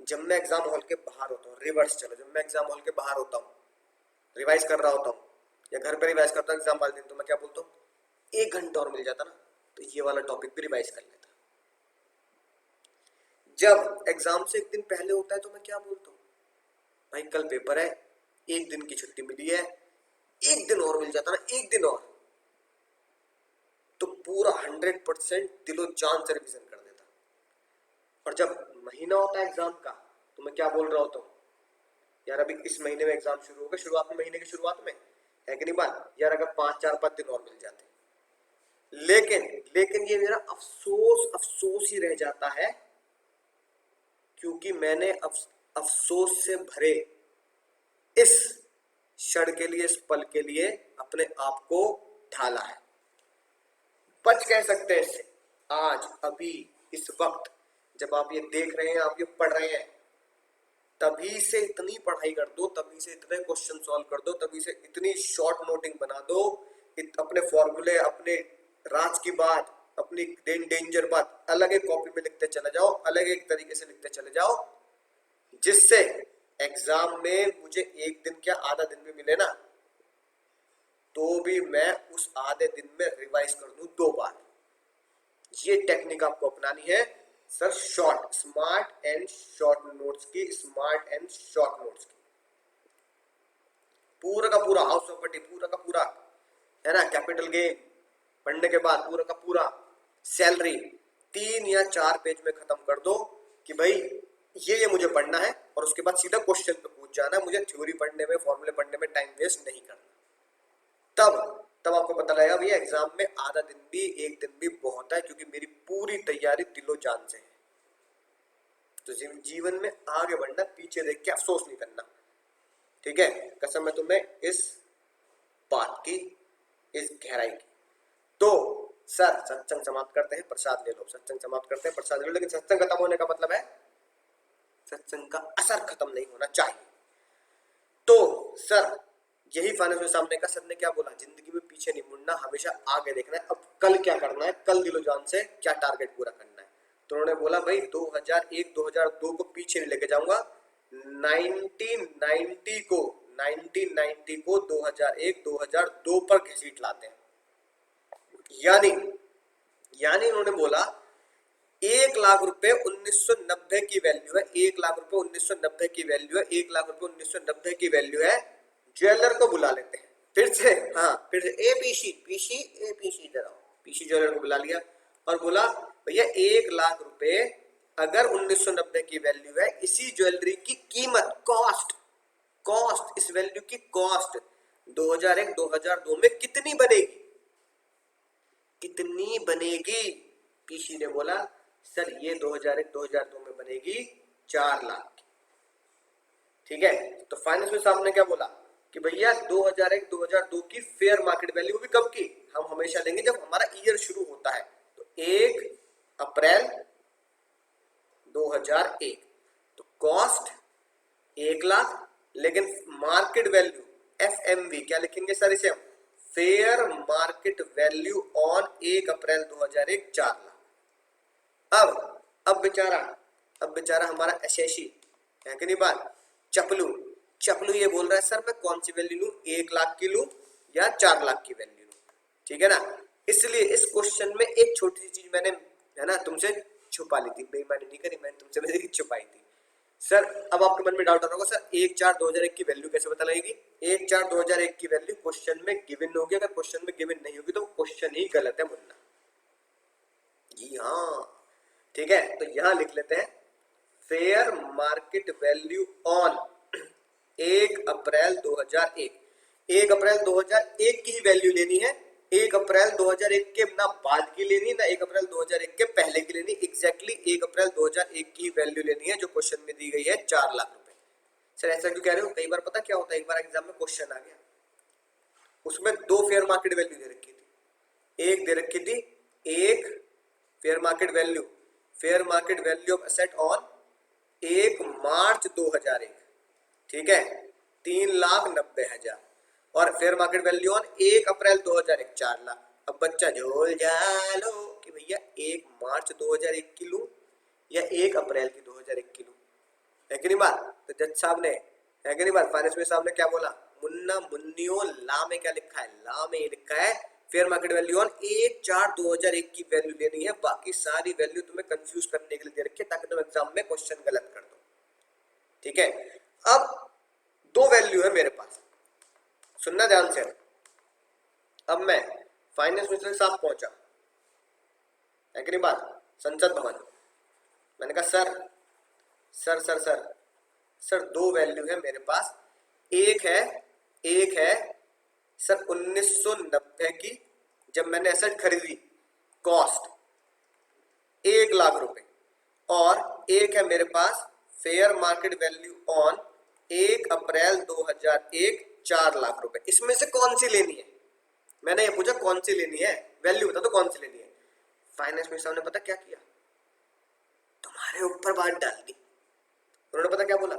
जब मैं एग्जाम हॉल के बाहर होता हूँ, रिवर्स चलो, जब मैं एग्जाम हॉल के बाहर होता हूँ, रिवाइज कर रहा होता हूँ या घर पर रिवाइज करता हूँ एग्जाम वाले दिन, तो मैं क्या बोलता हूँ? 1 घंटा और मिल जाता ना, तो ये वाला टॉपिक भी रिवाइज कर लेता। जब एग्जाम से एक दिन पहले होता है तो मैं क्या बोलता हूँ? भाई कल पेपर है, 1 दिन की छुट्टी मिली है, 1 दिन और मिल जाता ना, 1 दिन और, तो पूरा 100% दिलो जान से रिवीजन कर देता। और जब महीना होता है एग्जाम का, तो मैं क्या बोल रहा होता हूँ? यार अभी इस महीने में एग्जाम शुरू होगा, शुरुआत में, महीने की शुरुआत में, है कि नहीं बात? यार अगर 5 दिन और मिल जाते। लेकिन ये मेरा अफसोस ही रह जाता है, क्योंकि मैंने अफसोस से भरे इस क्षण के लिए, इस पल के लिए अपने आप को ढाला है। बच कह सकते हैं इससे आज, अभी, इस वक्त जब आप ये देख रहे हैं, आप ये पढ़ रहे हैं, तभी से इतनी पढ़ाई कर दो, तभी से इतने क्वेश्चन सॉल्व कर दो, तभी से इतनी शॉर्ट नोटिंग बना दो, अपने फॉर्मूले, अपने राज की बात, अपनी डेंजर बात अलग एक कॉपी में लिखते चले जाओ, अलग एक तरीके से लिखते चले जाओ, जिससे एग्जाम में मुझे एक दिन क्या आधा दिन भी मिले ना, तो भी मैं उस आधे दिन में रिवाइज कर दूं 2 बार। ये टेक्निक आपको अपनानी है sir, smart and short notes की, स्मार्ट एंड शॉर्ट नोट्स की। पूरा का पूरा हाउस प्रॉपर्टी, पूरा का पूरा, है ना, कैपिटल गेन पढ़ने के बाद पूरा का पूरा सैलरी 3 या 4 पेज में खत्म कर दो कि भाई ये मुझे पढ़ना है, और उसके बाद सीधा क्वेश्चन पे पूछ जाना। मुझे थ्योरी पढ़ने में, फॉर्मूले पढ़ने में टाइम वेस्ट नहीं करना। तब आपको पता लगेगा भैया एग्जाम में आधा दिन भी, 1 दिन भी बहुत है, क्योंकि मेरी पूरी तैयारी दिलो जान से है। तो जीवन में आगे बढ़ना, पीछे देख के अफसोस नहीं करना, ठीक है? कसम है तुम्हें इस बात की, इस गहराई की। तो सर सत्संग समाप्त करते हैं, प्रसाद ले लो, सत्संग समाप्त करते हैं, प्रसाद ले लो। लेकिन सत्संग खत्म होने का मतलब है सत्संग का असर खत्म नहीं होना चाहिए। तो सर यही फाइनेंस में सामने का, सर ने क्या बोला? जिंदगी में पीछे नहीं मुड़ना, हमेशा आगे देखना है। अब कल क्या करना है, कल दिलो जान से क्या टारगेट पूरा करना है। तो उन्होंने बोला भाई 2001 2002 को पीछे नहीं लेके जाऊंगा, 1990 को 2001 2002 पर घसीट लाते हैं। यानी उन्होंने बोला 1 लाख रुपए 1990 की वैल्यू है, 1 लाख रुपए 1990 की वैल्यू है, 1 लाख रुपए 1990 की वैल्यू है। ज्वेलर को बुला लेते हैं फिर से, फिर से पीसी ज्वेलर को बुला लिया और बोला भैया 1 लाख रुपए अगर 1990 की वैल्यू है, इसी ज्वेलरी की कीमत, कॉस्ट, इस वैल्यू की कॉस्ट 2001 2002 में कितनी बनेगी, कितनी बनेगी। पीसी ने बोला सर ये 2001 2002 में बनेगी 4 लाख की। ठीक है, तो फाइनेंस में साहब ने क्या बोला कि भैया 2001 2002 की फेयर मार्केट वैल्यू भी कब की, हम हमेशा लेंगे जब हमारा ईयर शुरू होता है, तो 1 अप्रैल 2001, तो कॉस्ट 1 लाख, लेकिन मार्केट वैल्यू FMV क्या लिखेंगे सर इसे हम, fair market value on 1 April 2001 4 lakh. अब बेचारा हमारा एसएससी है कि नहीं बात, चपलू ये बोल रहा है सर मैं कौन सी वैल्यू लूं, 1 लाख की लूं या 4 लाख की वैल्यू लूं। ठीक है ना, इसलिए इस क्वेश्चन में एक छोटी सी चीज मैंने है ना तुमसे छुपा ली थी, बेईमानी नहीं करी मैंने तुमसे, मेरी छुपाई थी। सर अब आपके मन में डाउट आ रहा होगा सर 1/4/2001 की वैल्यू कैसे पता लगेगी। 1/4/2001 की वैल्यू क्वेश्चन में गिवन होगी, अगर क्वेश्चन में गिवन नहीं होगी तो क्वेश्चन ही गलत है मुन्ना जी। हाँ ठीक है, तो यहां लिख लेते हैं fair market value on 1 April 2001। 1 April 2001 की ही वैल्यू लेनी है, 1 अप्रैल 2001 के ना बाद की लेनी ना 1 अप्रैल 2001 के पहले की लेनी, एग्जैक्टली 1 अप्रैल 2001 की वैल्यू लेनी है जो क्वेश्चन में दी गई है 4 लाख रुपए। सर ऐसा क्यों कह रहे हो, कई बार पता क्या होता है, एक बार एग्जाम में क्वेश्चन आ गया उसमें 2 फेयर मार्केट वैल्यू दे रखी थी, एक दे रखी थी एक fair market value of asset on 1 मार्च 2001, ठीक है 3,90,000, और fair market value on 1 April 2001 4 lakh. अब बच्चा झोल जालो कि भैया 1 मार्च 2001 की लूं या 1 अप्रैल की 2001 की लूं, है कि नहीं बात। तो जज साहब ने, है कि नहीं बात, फाइनेंस में साहब ने क्या बोला, मुन्ना मुन्नियो ला में क्या लिखा है, ला में लिखा है फेयर मार्केट वैल्यू ऑन 1/4/2001 की वैल्यू लेनी है, बाकी सारी वैल्यू तुम्हें कंफ्यूज करने के लिए दे रखी है ताकि तुम एग्जाम में क्वेश्चन गलत कर दो। ठीक है, अब 2 वैल्यू है मेरे पास, सुनना ध्यान से। अब मैं फाइनेंस मिनिस्टर के साथ पहुंचा, है कि नहीं बात, संसद भवन। मैंने कहा सर 2 वैल्यू है मेरे पास, एक है सर 1990 की जब मैंने एसेट खरीदी कॉस्ट 1 लाख रुपए, और एक है मेरे पास fair market value on 1 April 2001 4 lakh रुपए। इसमें से कौन सी लेनी है, मैंने ये पूछा कौन सी लेनी है, वैल्यू बता दो कौन सी लेनी है। फाइनेंस मिनिस्टर ने पता क्या किया, तुम्हारे ऊपर बात डाल दी। उन्होंने पता क्या बोला,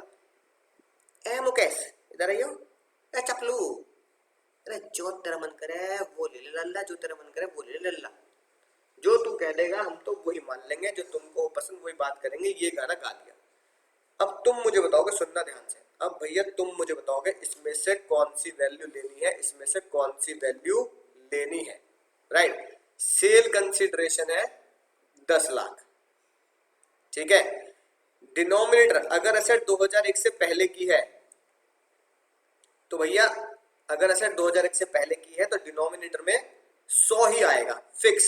ए मुकेश इधर आइयो, ए चपलू, अरे जो तेरा मन करे वो ले ले लल्ला, जो तेरा मन करे वो ले ले लल्ला, जो तू कह देगा हम तो वही मान लेंगे, जो तुमको पसंद वही बात करेंगे, ये गाना गा दिया। अब तुम मुझे बताओगे, सुनना ध्यान से, अब भैया तुम मुझे बताओगे इसमें से कौन सी वैल्यू लेनी है, इसमें से कौन सी वैल्यू लेनी है। राइट, सेल कंसीडरेशन है 10 लाख, ठीक है। डिनोमिनेटर अगर एसेट 2001 से पहले की है तो भैया, अगर एसेट 2001 से पहले की है तो डिनोमिनेटर में 100 ही आएगा फिक्स।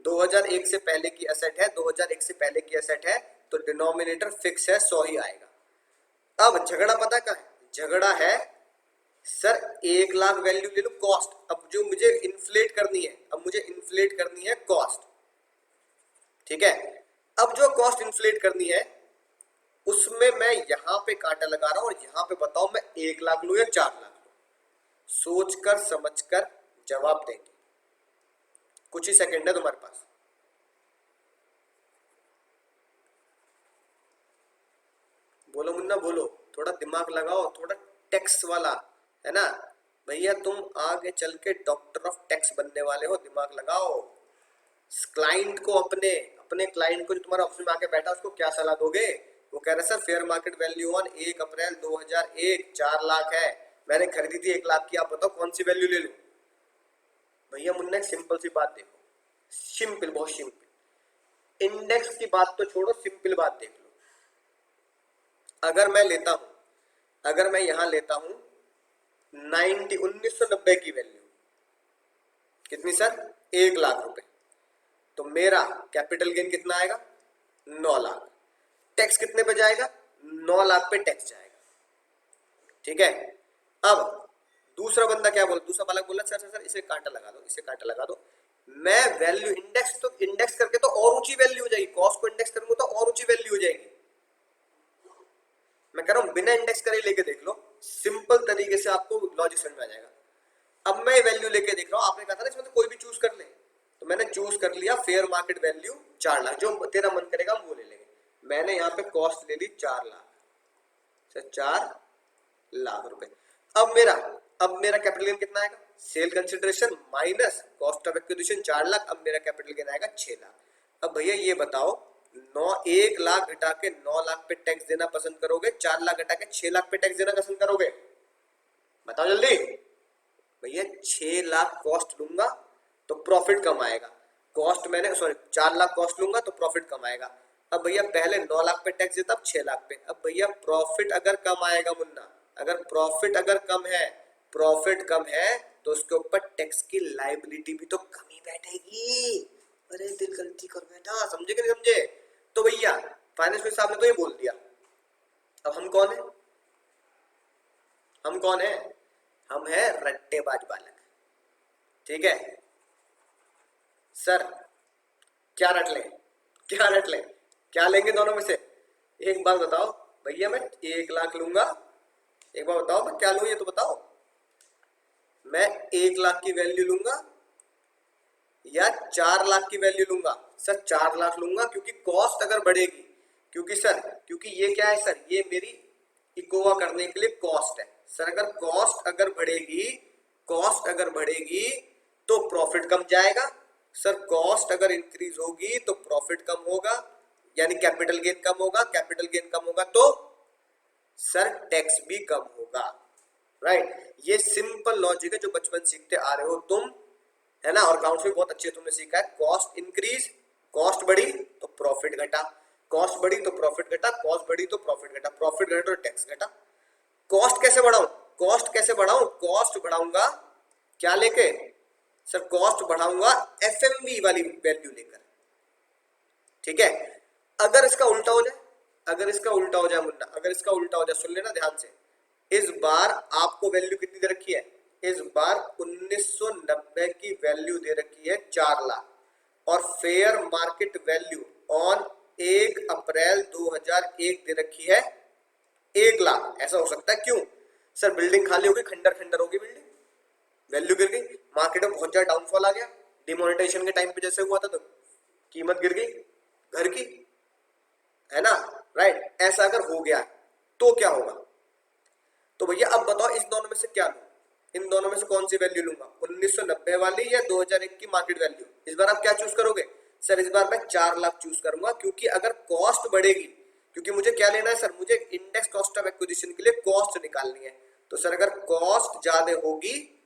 2001 से पहले की एसेट है, 2001 से पहले की एसेट है तो डिनोमिनेटर फिक्स है, 100 ही आएगा। अब झगड़ा पता क्या है, झगड़ा है सर 1 लाख वैल्यू ले लो कॉस्ट, अब जो मुझे इन्फ्लेट करनी है, अब मुझे इन्फ्लेट करनी है कॉस्ट, ठीक है। अब जो कॉस्ट इन्फ्लेट करनी है उसमें मैं यहां पे कांटा लगा रहा हूं और यहां पे बताओ मैं 1 लाख लूं या 4 लाख लूं, सोचकर समझकर जवाब देंगे, कुछ ही सेकंड है तुम्हारे पास। बोलो मुन्ना बोलो, थोड़ा दिमाग लगाओ, थोड़ा टैक्स वाला है ना भैया, तुम आगे चल के डॉक्टर ऑफ टैक्स बनने वाले हो, दिमाग लगाओ। क्लाइंट को अपने क्लाइंट को जो तुम्हारा ऑफिस में आके बैठा उसको क्या सलाह दोगे, वो कह रहा है sir fair market value on 1 April 2001 4 lakh है, मैंने खरीदी थी 1 लाख की, आप बताओ कौन सी वैल्यू ले लूं। भैया मुन्ना एक सिंपल सी बात देखो, सिंपल, बहुत सिंपल, इंडेक्स की बात तो छोड़ो, सिंपल बात देख लो। अगर मैं यहां लेता हूं 1990 की वैल्यू कितनी सर, 1 लाख रुपए, तो मेरा कैपिटल गेन कितना आएगा 9 लाख, टैक्स कितने पे जाएगा 9 लाख पे टैक्स जाएगा, ठीक है। अब दूसरा बंदा क्या बोला, दूसरा बालक बोला सर सर सर इसे कांटा लगा दो, इसे कांटा लगा दो। मैं वैल्यू इंडेक्स, तो इंडेक्स करके तो और ऊंची वैल्यू हो जाएगी, कॉस्ट को इंडेक्स करूंगा तो और ऊंची वैल्यू हो जाएगी। मैं कह रहा हूं बिना इंडेक्स करे लेके देख लो, सिंपल तरीके से आपको लॉजिक समझ में आ जाएगा। अब मैं वैल्यू लेके देख रहा हूं, आपने कहा था ना इसमें तो कोई भी चूज कर ले, तो मैंने चूज कर लिया फेयर मार्केट वैल्यू 4 लाख, जो तेरा मन करेगा हम वो ले लेंगे। मैंने यहाँ पे कॉस्ट ले ली 4 लाख, 4 लाख रुपए। अब मेरा कैपिटल गेन कितना आएगा, sale consideration minus cost of acquisition 4 lakh, अब मेरा कैपिटल गेन आएगा 6 लाख। अब भैया ये बताओ, 1 लाख घटा के 9 लाख पे टैक्स देना पसंद करोगे, 4 लाख घटा के 6 लाख पे टैक्स देना पसंद करोगे? बताओ जल्दी। भैया 6 लाख कॉस्ट लूंगा तो प्रॉफिट कम आएगा, कॉस्ट मैंने सॉरी 4 लाख कॉस्ट लूंगा तो प्रॉफिट कम आएगा। अब भैया पहले 9 लाख पे टैक्स देता, अब 6 लाख पे। अब भैया प्रॉफिट अगर कम आएगा मुन्ना, अगर प्रॉफिट अगर कम है, प्रॉफिट कम है तो उसके ऊपर टैक्स की लायबिलिटी भी तो कम ही बैठेगी। अरे दिल गलती कर बैठा, समझे कि नहीं समझे? तो भैया फाइनेंस मिनिस्टर साहब ने तो ये बोल दिया। अब हम कौन है, हम कौन है? हम है रट्टेबाज बालक, ठीक है। सर क्या रट लें, क्या रट लें, क्या लेंगे दोनों में से? एक बात बताओ भैया, मैं 1 लाख लूंगा, एक बार बताओ मैं क्या लूं, ये तो बताओ। मैं 1 लाख की वैल्यू लूंगा या 4 लाख की वैल्यू लूंगा? सर 4 लाख लूंगा, क्योंकि कॉस्ट अगर बढ़ेगी, क्योंकि ये क्या है सर, ये मेरी इकोवा करने के लिए कॉस्ट है। सर अगर कॉस्ट अगर बढ़ेगी तो प्रॉफिट कम जाएगा। सर कॉस्ट अगर इंक्रीज होगी तो प्रॉफिट कम होगा, यानी कैपिटल गेन कम होगा, कैपिटल गेन कम होगा तो सर टैक्स भी कम होगा, राइट। ये सिंपल लॉजिक है जो बचपन सीखते आ रहे हो तुम, है ना, और अकाउंट्स में बहुत अच्छे तुमने सीखा है। कॉस्ट इंक्रीज, कॉस्ट बढ़ी तो प्रॉफिट घटा, कॉस्ट बढ़ी तो प्रॉफिट घटा, कॉस्ट बढ़ी तो प्रॉफिट घटा, प्रॉफिट घटा तो टैक्स घटा। कॉस्ट कैसे बढ़ाऊं, कॉस्ट बढ़ाऊंगा क्या लेके? सर कॉस्ट बढ़ाऊंगा एफएमवी वाली वैल्यू लेकर, ठीक है। अगर इसका उल्टा हो जाए, मुन्ना, अगर इसका उल्टा हो जाए, सुन लेना ध्यान से। इस बार आपको वैल्यू कितनी दे रखी है? इस बार 1990 की वैल्यू दे रखी है 4 लाख, और fair market value on 1 April 2001 दे रखी है 1 लाख। ऐसा हो सकता है, क्यों? सर बिल्डिंग खाली होगी, खंडर होगी बिल्डिंग, वैल्यू गिर गई, मार्केट में बहुत ज्यादा डाउनफॉल आ गया, डिमोनेटाइजेशन के टाइम पे जैसे हुआ था तो कीमत गिर गई घर की, है ना, राइट। ऐसा अगर हो गया तो क्या होगा? तो भैया अब बताओ इस दोनों में से क्या लूं, इन दोनों में से कौन सी वैल्यू लूंगा, 1990 वाली या 2001 की मार्केट वैल्यू? इस बार आप क्या चूज करोगे? सर इस बार मैं 4 लाख चूज करूंगा, क्योंकि अगर कॉस्ट बढ़ेगी, क्योंकि मुझे क्या लेना है सर, मुझे इंडेक्स कॉस्ट ऑफ एक्विजिशन के लिए कॉस्ट निकालनी है। तो सर अगर कॉस्ट ज्यादा होगी,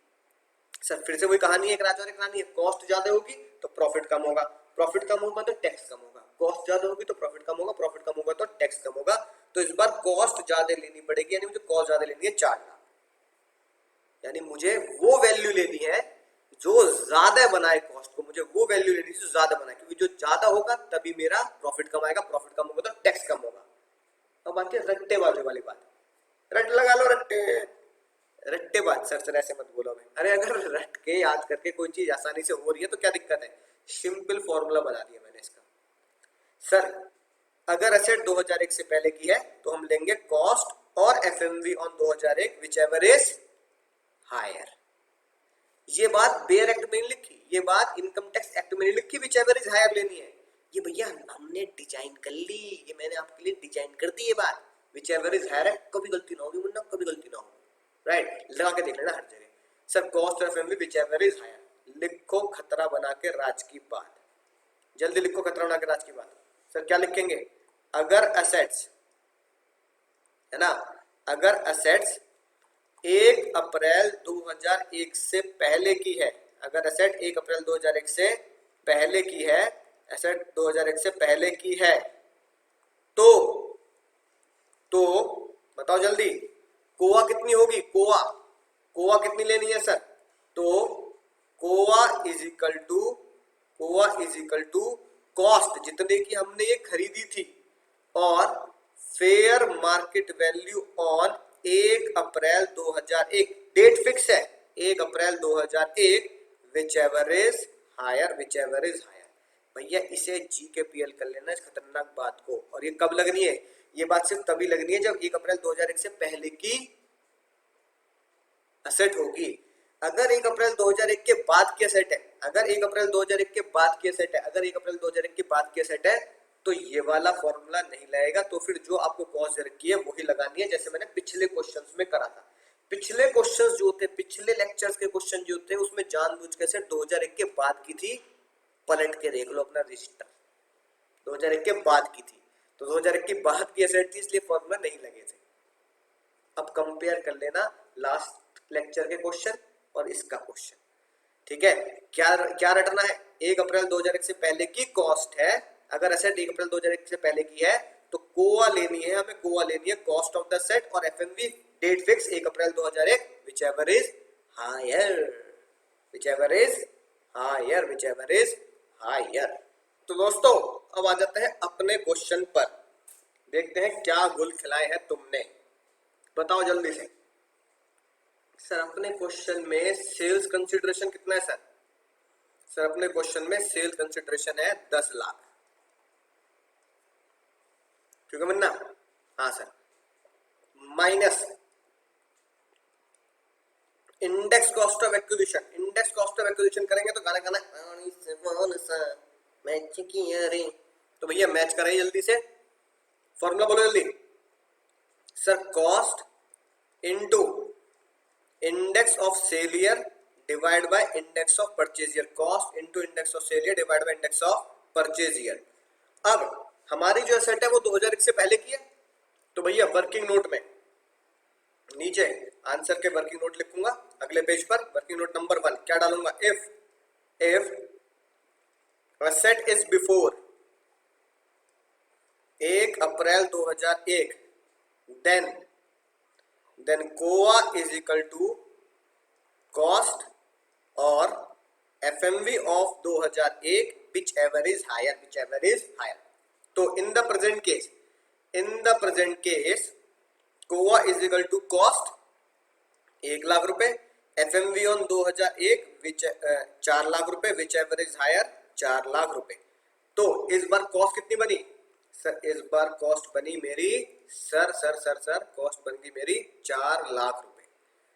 सर फिर से वही कहानी है, एक राजा और एक रानी है, कॉस्ट ज्यादा होगी तो प्रॉफिट कम होगा, प्रॉफिट कम होगा तो टैक्स कम होगा, कॉस्ट ज्यादा होगी तो प्रॉफिट कम होगा, प्रॉफिट कम होगा तो टैक्स कम होगा। तो इस बार कॉस्ट ज्यादा लेनी पड़ेगी, यानी मुझे कॉस्ट ज्यादा लेनी है 4 लाख, यानी मुझे वो वैल्यू लेनी है जो ज्यादा बनाए कॉस्ट को, मुझे वो वैल्यू लेनी है जो ज्यादा बनाए, क्योंकि जो ज्यादा होगा तभी मेरा प्रॉफिट कम आएगा, प्रॉफिट कम होगा तो टैक्स कम होगा। अब आती है रट्टेबाजी वाली बात, रट लगा लो, रट्टेबाज। सर ऐसे मत बोलो भाई, अरे अगर रट के याद करके कोई चीज आसानी से हो रही है तो क्या दिक्कत है? सिंपल फॉर्मूला बना दिया मैंने इसका। सर अगर एसेट 2001 से पहले की है तो हम लेंगे कॉस्ट और FMV on 2001 whichever is higher. ये बात बेयर एक्ट में नहीं लिखी, ये बात इनकम टैक्स एक्ट में नहीं लिखी, विच एवर इज हायर लेनी है। ये भैया हमने डिजाइन कर ली, ये मैंने आपके लिए डिजाइन कर दी ये बात, विच एवर इज हायर है, कभी गलती ना होगी मुन्ना, कभी गलती ना होगी, राइट। लगा के देख लेना हर जगह। Sir cost of FMV whichever is higher, लिखो खतरा बना के राज की बात, जल्दी लिखो खतरा बना के राज की बात। सर क्या लिखेंगे? अगर एसेट्स, है ना, अगर एसेट्स 1 अप्रैल 2001 से पहले की है, अगर एसेट 1 अप्रैल 2001 से पहले की है, एसेट 2001 से पहले की है, तो बताओ जल्दी, कोआ कितनी होगी? कोआ कितनी लेनी है सर? तो COA is equal to cost जितने की हमने ये खरीदी थी, और fair market value on 1 April 2001 date fix है, 1 April 2001, whichever is higher, whichever is higher. भैया इसे GKPL कर लेना इस खतरनाक बात को। और ये कब लगनी है? ये बात सिर्फ तभी लगनी है जब 1 अप्रैल 2001 से पहले की असेट होगी। अगर 1 अप्रैल 2001 के बाद की असेट है, अगर 1 अप्रैल 2001 के बाद की असेट है, अगर 1 अप्रैल 2001 के बाद की असेट है, तो ये वाला फॉर्मूला नहीं लगेगा। तो फिर जो आपको कॉस्ट दे रखी है वही लगानी है, जैसे मैंने पिछले क्वेश्चंस में करा था। पिछले क्वेश्चंस जो होते, पिछले लेक्चर्स के क्वेश्चन जो होते हैं, उसमें जानबूझ के असेट 2001 के बाद की थी। पलट के देख लो अपना रजिस्टर, 2001 के बाद की थी, तो 2001 के बाद की असेट थी, इसलिए फॉर्मूला नहीं लगे थे। अब कंपेयर कर लेना लास्ट लेक्चर के क्वेश्चन और इसका क्वेश्चन, ठीक है। क्या क्या रटना है? 1 अप्रैल 2001 से पहले की कॉस्ट है। अगर असेट 1 अप्रैल 2001 से पहले की है तो कोआ लेनी है, हमें कोआ लेनी है कॉस्ट ऑफ द सेट, और FMV date fix 1 April 2001, whichever is higher, whichever is higher, whichever is higher. तो दोस्तों अब आ जाते हैं अपने क्वेश्चन पर, देखते हैं क्या गुल खिलाए हैं तुमने, बताओ जल्दी से। सर अपने क्वेश्चन में सेल्स कंसिडरेशन कितना है सर? सर अपने क्वेश्चन में सेल्स कंसिडरेशन है 10 लाख, ठीक है मन्ना? हाँ sir. Minus index cost of acquisition, index cost of acquisition करेंगे तो गाना गाना मैच किया रे। तो भैया मैच करें जल्दी से, फॉर्मूला बोलो जल्दी। Sir cost into index of sale year divide by index of purchase year, cost into index of sale year divide by index of purchase year. अब हमारी जो एसेट है वो 2001 से पहले की है, तो भैया वर्किंग नोट में नीचे आंसर के वर्किंग नोट लिखूंगा, अगले पेज पर वर्किंग नोट नंबर 1 क्या डालूंगा? If asset is before 1 April 2001 then COA is equal to cost और FMV of 2001 whichever is higher, whichever is higher. तो in the present case COA is equal to cost 1 lakh रुपए, एफएमवी ऑन 2001 विच 4 लाख रुपए, whichever is higher 4 lakh रुपए। तो इस बार कॉस्ट कितनी बनी सर? इस बार कॉस्ट बनी मेरी सर कॉस्ट बन गई मेरी 4 लाख रुपए।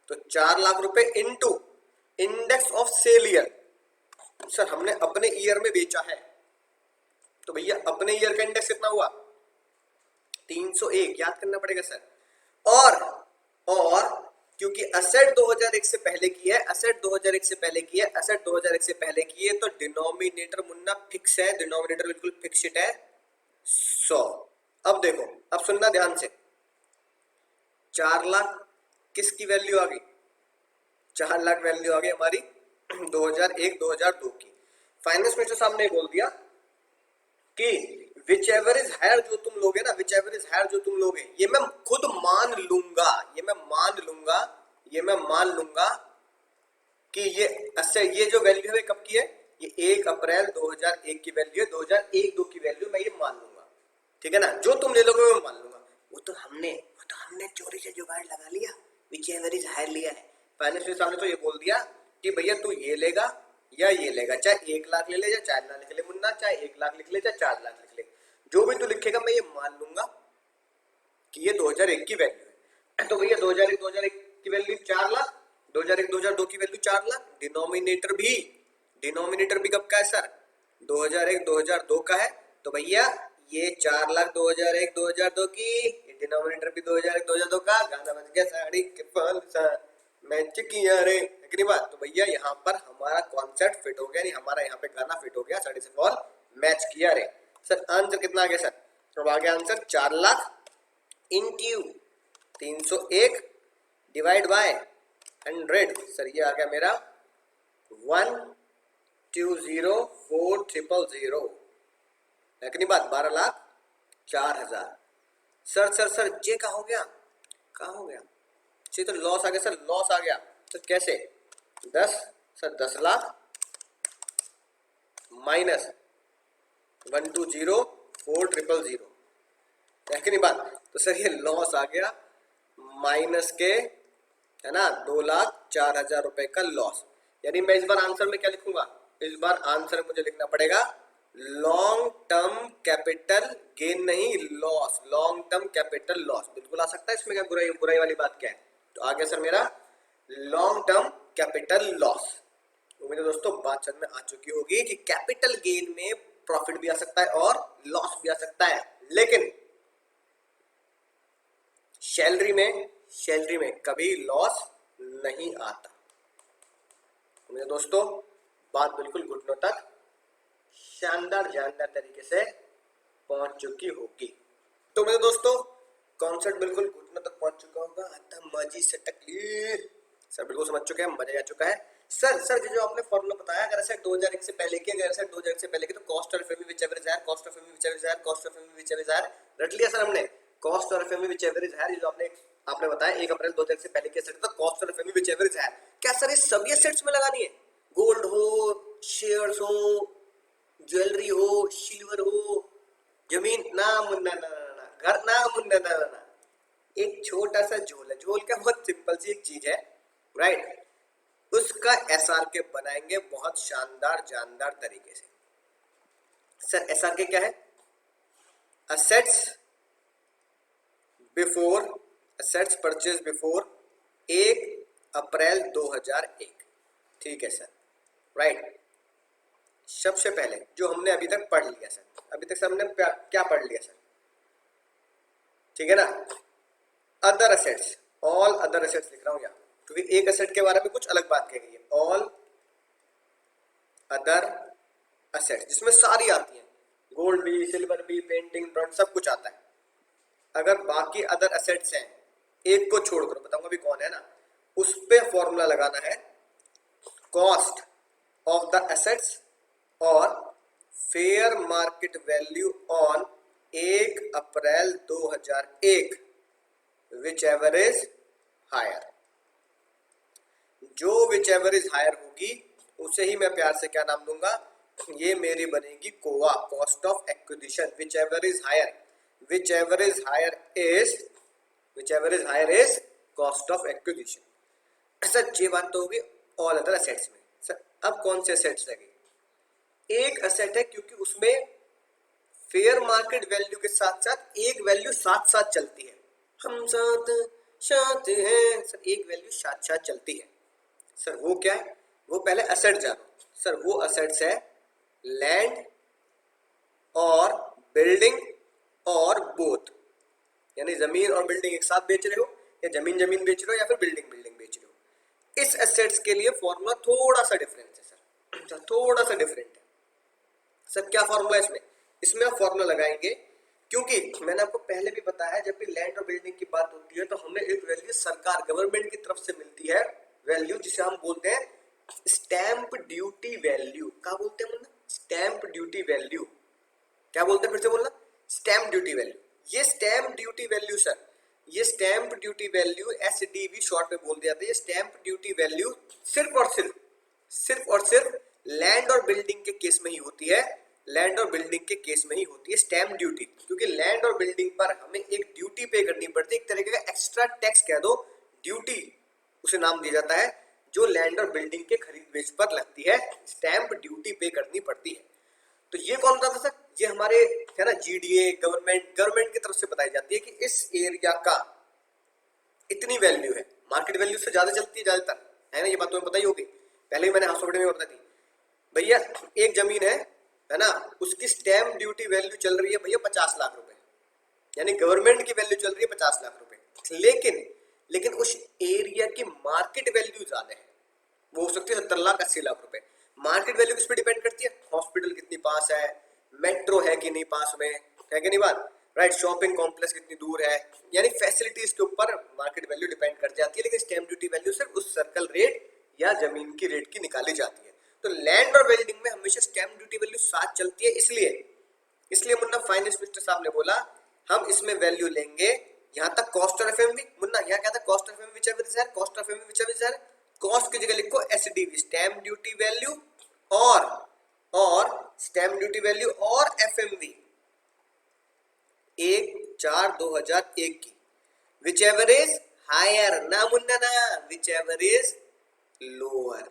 तो 4 लाख रुपए into index of sale year, sir हमने अपने ईयर में बेचा है, तो भैया अपने ईयर का इंडेक्स कितना हुआ? 301, याद करना पड़ेगा सर। और क्योंकि असेट 2001 से पहले की है, असेट 2001 से पहले की है, असेट 2001 से पहले की है, तो डिनोमिनेटर मुन्ना फिक्स है, डिनोमिनेटर बिल्कुल फिक्स्ड है 100। अब देखो, अब सुनना ध्यान से, 4 लाख किसकी वैल्यू आ गई? 4 लाख वैल्यू आ गई हमारी 2001-2002 की। फाइनेंस मिनिस्टर साहब ने बोल दिया कि विच एवर इज हायर जो तुम लोगे ना, विच एवर इज हायर जो तुम लोगे, ये मैं खुद मान लूंगा, ये मैं मान लूंगा कि ये जो वैल्यू है कब की है? ये 1 अप्रैल 2001 की वैल्यू है, 2001-2 की वैल्यू मैं ये मान लूंगा, ठीक है ना? जो तुम ले लोगे मैं मान लूंगा। वो तो हमने चोरी से जुगाड़ लगा लिया, विच एवर इज हायर लिया है। फाइनेंस मिनिस्टर साहब ने तो ये बोल दिया कि भैया तू ये लेगा या ये लेगा, चाहे 1 लाख ले ले या 4 लाख लिख ले मुन्ना, चाहे 1 लाख लिख ले चाहे 4 लाख लिख ले, जो भी तू लिखेगा मैं ये मान लूंगा कि ये 2001 की वैल्यू है। तो भैया 2001 की वैल्यू 4 लाख, 2001-2002 की वैल्यू 4 लाख, डिनोमिनेटर भी कब का है सर? 2001-2002 का है। तो भैया ये 4 लाख 2001-2002 की, डिनोमिनेटर भी 2001-2002 का, गाना बज गया साड़ी के फल सा मैच किया रे, कितनी बात। तो भैया यहाँ पर हमारा कॉन्सेप्ट फिट हो गया, नहीं हमारा यहाँ पे गाना फिट हो गया, साड़ी से फॉल मैच किया रे। सर आंसर कितना आ गया सर? तो आ गया answer 4 lakh into 301 divide by 100। Sir ये आ गया मेरा 1,20,4,000, है कि नहीं बात? 12,04,000। सर ये कहाँ हो गया? जी तो लॉस आ गया सर, लॉस आ गया। तो कैसे? 10 लाख माइनस 1,20,4,000, है कि नहीं बात? तो सर ये लॉस आ गया माइनस के, है ना, 2,04,000 रुपए का लॉस। यानी मैं इस बार आंसर में क्या लिखूंगा, इस बार आंसर मुझे लिखना पड़ेगा लॉन्ग टर्म कैपिटल गेन, नहीं loss, long term capital loss. बिल्कुल आ सकता है, इसमें क्या बुराई बुराई वाली बात क्या है। तो आ गया सर मेरा लॉन्ग टर्म कैपिटल लॉस। उम्मीद है दोस्तों बात समझ में आ चुकी होगी कि कैपिटल गेन में प्रॉफिट भी आ सकता है और लॉस भी आ सकता है, लेकिन सैलरी में कभी लॉस नहीं आता। उम्मीद है दोस्तों बात बिल्कुल घुटनों तक शानदार जानदार तरीके से पहुंच चुकी होगी। तो मेरे दोस्तों कॉन्सेप्ट बिल्कुल घुटनों तक पहुंच चुका होगा। आता मजी से तकलीफ सर बिल्कुल समझ चुके हैं, मजा आ चुका है। सर जो आपने फॉर्मूला बताया, अगर ऐसे 2001 से पहले की, अगर ऐसे 2001 से पहले की, तो कॉस्ट और FME which average higher, cost of FME which average higher, cost of FME which average higher, रट लिया सर हमने। कॉस्ट और एफएमई विच एवरेज हायर जो आपने बताया 1 अप्रैल 2001 से पहले के एसेट था, कॉस्ट और एफएमई विच एवरेज हायर। क्या सर ये सभी एसेट्स में लगानी है? गोल्ड हो, शेयर्स हो, ज्वेलरी हो, सिल्वर हो, जमीन ना मुन्ना ना, घर ना मुन्ना ना। एक छोटा सा झोल है, झोल क्या बहुत सिंपल सी एक चीज है, राइट। उसका एसआरके बनाएंगे बहुत शानदार जानदार तरीके से। सर एसआरके क्या है? Assets purchase before 1 April 2001। ठीक है सर, राइट। सबसे पहले जो हमने अभी तक पढ़ लिया सर, अभी तक सर हमने क्या पढ़ लिया सर, ठीक है ना। Other assets, all other assets लिख रहा हूं यहाँ, क्योंकि एक एसेट के बारे में कुछ अलग बात कही गई है। ऑल अदर एसेट्स जिसमें सारी आती हैं, गोल्ड भी, सिल्वर भी, पेंटिंग, ब्रॉन्ज, सब कुछ आता है। अगर बाकी अदर एसेट्स हैं, एक को छोड़कर बताऊंगा भी कौन है ना, उस पे फॉर्मूला लगाना है कॉस्ट ऑफ द एसेट्स और fair market value on 1 April 2001 whichever is higher. जो विच एवर इज हायर होगी उसे ही मैं प्यार से क्या नाम दूंगा, ये मेरी बनेगी COA, cost of acquisition. Whichever is higher, whichever is higher is cost of acquisition. Sir ये बात तो होगी ऑल अदर एसेट्स में। सर अब कौन से एसेट्स लगे? एक एसेट है क्योंकि उसमें फेयर मार्केट वैल्यू के साथ साथ एक वैल्यू साथ साथ चलती है। हम साथ हैं सर, एक वैल्यू साथ साथ चलती है। सर वो क्या है? वो पहले एसेट जानो। सर वो एसेट्स है लैंड और बिल्डिंग और बोथ, यानी जमीन और बिल्डिंग एक साथ बेच रहे हो, या जमीन बेच रहे हो, या फिर बिल्डिंग बेच रहे हो। इस एसेट्स के लिए फॉर्मूला थोड़ा सा डिफरेंट है सर, थोड़ा सा डिफरेंट है। सर क्या फॉर्मूला है इसमें आप फॉर्मूला लगाएंगे, क्योंकि मैंने आपको पहले भी बताया जब भी लैंड और बिल्डिंग की बात होती है तो हमें एक वैल्यू सरकार गवर्नमेंट की तरफ से मिलती है, वैल्यू जिसे हम बोलते हैं स्टैंप ड्यूटी वैल्यू। क्या बोलते हैं? Stamp duty value. क्या बोलते हैं? फिर से बोलना, स्टैंप ड्यूटी वैल्यू। ये स्टैंप ड्यूटी वैल्यू सर, ये stamp duty value SDV short में बोल दिया था। ये स्टैंप ड्यूटी वैल्यू सिर्फ और सिर्फ लैंड और बिल्डिंग के केस में ही होती है, लैंड और बिल्डिंग के केस में ही होती है स्टैंप ड्यूटी। क्योंकि लैंड और बिल्डिंग पर हमें एक ड्यूटी पे करनी पड़ती है, एक तरीके का एक्स्ट्रा टैक्स कह दो, ड्यूटी उसे नाम दिया जाता है, जो लैंड और बिल्डिंग के खरीद बेच पर लगती है, स्टैंप ड्यूटी पे करनी पड़ती है। तो ये कौन होता था सर? ये हमारे है ना जीडीए गवर्नमेंट की तरफ से बताई जाती है कि इस एरिया का इतनी वैल्यू है, मार्केट वैल्यू से ज्यादा चलती है ज्यादातर, है ना। ये बात तुम्हें पता ही होगी, पहले ही मैंने हाउस में बता दी। भैया एक जमीन है ना, उसकी स्टैंप ड्यूटी वैल्यू चल रही है भैया 50 लाख रुपए, यानी गवर्नमेंट की वैल्यू चल रही है 50 लाख रुपए, लेकिन उस एरिया की मार्केट वैल्यू ज्यादा है, वो हो सकती है 70 लाख 80 लाख रुपए। मार्केट वैल्यू किस पे डिपेंड करती है? हॉस्पिटल कितनी पास है, मेट्रो है कि नहीं पास में, है कि नहीं बात, राइट, शॉपिंग कॉम्प्लेक्स कितनी दूर है, यानी फैसिलिटीज के ऊपर मार्केट वैल्यू डिपेंड कर जाती है। लेकिन स्टैंप ड्यूटी वैल्यू सिर्फ उस सर्कल रेट या जमीन की रेट की निकाली जाती है। तो लैंड और बिल्डिंग में हमेशा स्टैंप ड्यूटी वैल्यू साथ चलती है, इसलिए मुन्ना फाइनेंस मिनिस्टर साहब ने बोला हम इसमें वैल्यू लेंगे। यहाँ तक कॉस्ट और एफएमवी, मुन्ना यहाँ क्या था? Cost of FMV whichever is higher, cost of FMV whichever is higher. Cost की जगह लिखो एसडीवी, स्टैंप ड्यूटी वैल्यू और स्टैंप ड्यूटी वैल्यू और एफएमवी 1/4/2001 की, विच एवर इज हायर, ना मुन्ना ना, whichever is lower.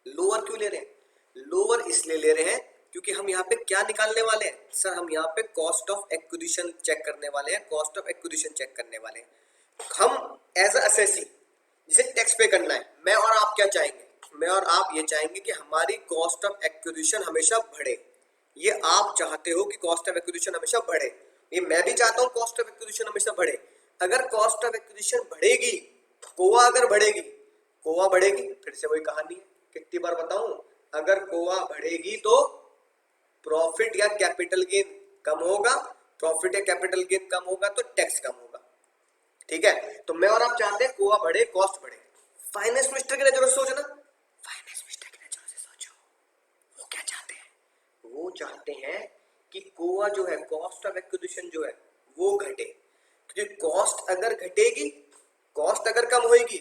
Lower क्यों ले रहे हैं? लोअर इसलिए ले रहे हैं क्योंकि हम यहाँ पे क्या निकालने वाले हैं सर? हम यहाँ पे कॉस्ट ऑफ एक्विजिशन चेक करने वाले हैं, कॉस्ट ऑफ एक्विजिशन चेक करने वाले हैं। हम एज अ असेसी जिसे टैक्स पे करना है, मैं और आप क्या चाहेंगे? मैं और आप ये चाहेंगे कि हमारी कॉस्ट ऑफ एक्विजिशन हमेशा बढ़े। ये आप चाहते हो कि कॉस्ट ऑफ एक्विजिशन हमेशा बढ़े, ये मैं भी चाहता हूँ कॉस्ट ऑफ एक्विजिशन हमेशा बढ़े। अगर कॉस्ट ऑफ एक्विजिशन बढ़ेगी, कोआ अगर बढ़ेगी, कोआ बढ़ेगी, फिर से वही कहानी है, कितनी बार बताऊं? अगर कोआ बढ़ेगी तो प्रॉफिट या कैपिटल गेन कम होगा, प्रॉफिट या कैपिटल गेन कम होगा तो टैक्स कम होगा। ठीक है, तो मैं और आप चाहते हैं कोआ बढ़े, कॉस्ट बढ़े। फाइनेंस मिनिस्टर की नजरों से सोचो ना, फाइनेंस मिनिस्टर की नजरों से सोचो, वो क्या चाहते हैं? वो चाहते हैं कि कोआ जो है, कॉस्ट ऑफ एक्विजिशन जो है वो घटे, क्योंकि कॉस्ट अगर घटेगी, कॉस्ट अगर कम होगी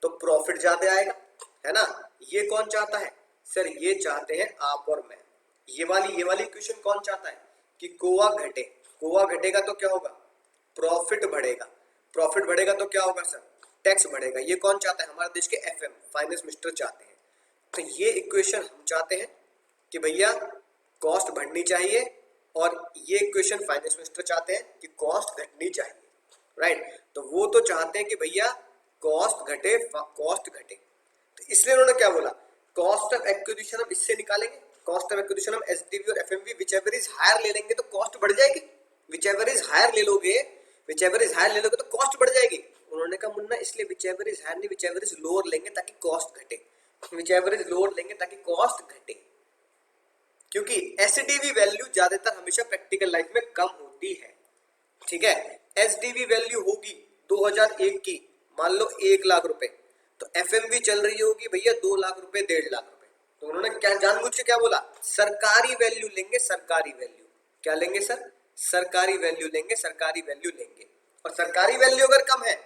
तो प्रॉफिट ज्यादा आएगा, है ना? ये कौन चाहता है सर? ये चाहते हैं आप और मैं। ये वाली इक्वेशन कौन चाहता है कि कोआ घटे? कोआ घटेगा तो क्या होगा? प्रॉफिट बढ़ेगा, प्रॉफिट बढ़ेगा तो क्या होगा सर? टैक्स बढ़ेगा। ये कौन चाहता है? हमारे देश के एफएम, फाइनेंस मिनिस्टर चाहते हैं। तो ये इक्वेशन हम चाहते हैं कि भैया कॉस्ट बढ़नी चाहिए, और ये इक्वेशन फाइनेंस मिनिस्टर चाहते हैं कि कॉस्ट घटनी चाहिए, राइट? तो वो तो चाहते हैं कि भैया कॉस्ट घटे, कॉस्ट घटे। तो इसलिए उन्होंने क्या बोला? कॉस्ट ऑफ एक्विजिशन हम इससे निकालेंगे, कॉस्ट ऑफ एक्विजिशन हम एसडीवी और एफएमवी विचएवर इज हायर ले लेंगे तो कॉस्ट बढ़ जाएगी। विचएवर इज हायर ले लोगे, विचएवर इज हायर ले लोगे तो कॉस्ट बढ़ जाएगी। उन्होंने कहा मुन्ना इसलिए विचएवर इज हायर नहीं, विचएवर इज लोअर लेंगे ताकि कॉस्ट घटे, विचएवर इज लोअर लेंगे ताकि कॉस्ट घटे। क्योंकि एसडीवी वैल्यू ज्यादातर हमेशा प्रैक्टिकल लाइफ में कम होती है, ठीक है? एसडीवी वैल्यू होगी 2001 की, मान लो 1 लाख रुपए, तो एफएमवी चल रही होगी भैया 2 लाख रुपए, 1.5 लाख रुपए। तो उन्होंने क्या जानबूझ के क्या बोला? सरकारी वैल्यू लेंगे, सरकारी वैल्यू। क्या लेंगे सर? सरकारी वैल्यू लेंगे, सरकारी वैल्यू लेंगे। और सरकारी वैल्यू अगर कम है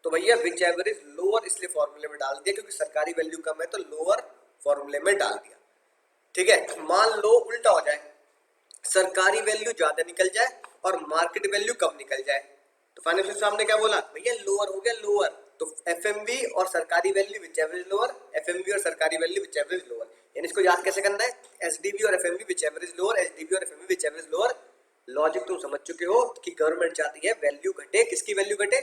तो भैया विच एवर इज लोअर इसलिए फॉर्मूले में डाल दिया, क्योंकि सरकारी वैल्यू कम है तो लोअर फॉर्मूले में डाल दिया, ठीक है? मान लो उल्टा हो जाए, सरकारी वैल्यू ज्यादा निकल जाए और मार्केट वैल्यू कम निकल जाए, तो फाइनेंशियल साहब ने क्या बोला? भैया लोअर हो गया, लोअर। तो एफएमवी और सरकारी value whichever is lower, FMV और सरकारी value whichever is lower. यानी इसको याद कैसे करना है? एसडीवी और FMV whichever is lower, SDV और FMV whichever is lower. Logic तुम समझ चुके हो कि गवर्नमेंट चाहती है वैल्यू घटे। किसकी वैल्यू घटे?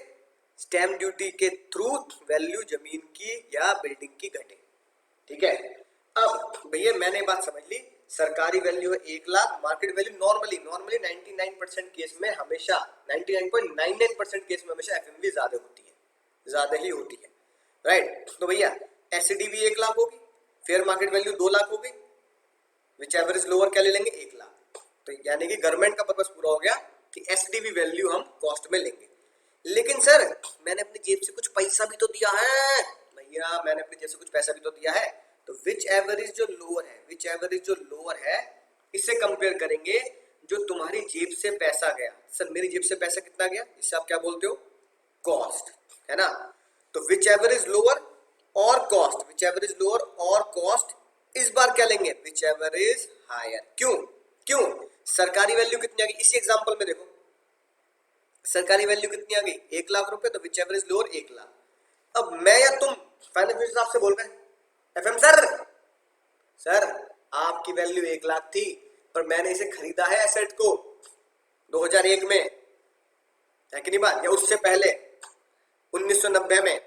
स्टैम्प ड्यूटी के थ्रू वैल्यू जमीन की या बिल्डिंग की घटे, ठीक है? अब भैया मैंने बात समझ ली, सरकारी वैल्यू है 1 lakh, market value normally 99% case में हमेशा 99.99% केस में हमेशा एफएमवी ज्यादा होती है, ज्यादा ही होती है, राइट? तो भैया एसडीवी 1 लाख होगी, फेयर मार्केट वैल्यू 2 लाख हो गई, विच एवर इज लोअर क्या ले लेंगे? 1 लाख। तो यानी कि गवर्नमेंट का पर्पस पूरा हो गया कि एसडीवी वैल्यू हम कॉस्ट में लेंगे। लेकिन सर मैंने अपनी जेब से कुछ पैसा भी तो दिया है भैया, मैंने अपनी जेब से कुछ पैसा भी तो दिया है। तो विच एवरेज जो लोअर है, विच एवरेज जो लोअर है, इससे कंपेयर करेंगे जो तुम्हारी जेब से पैसा गया। सर मेरी जेब से पैसा कितना गया? इससे आप क्या बोलते हो? कॉस्ट, है ना? तो विच एवरेज लोअर और कॉस्ट, विच एवरेज लोअर और कॉस्ट, इस बार क्या लेंगे? विच एवरेज हायर। क्यों? क्यों? सरकारी वैल्यू कितनी आ गई? इसी एग्जांपल में देखो, सरकारी वैल्यू कितनी आ गई? 1 लाख रुपए, तो विच एवरेज लोअर 1 लाख। अब मैं या तुम फाइनेंस साहब से बोल रहे हैं, एफएम सर आपकी वैल्यू 1 लाख थी, पर मैंने इसे खरीदा है एसेट को 2001 में, है कि नहीं बात? या उससे पहले 1990 में।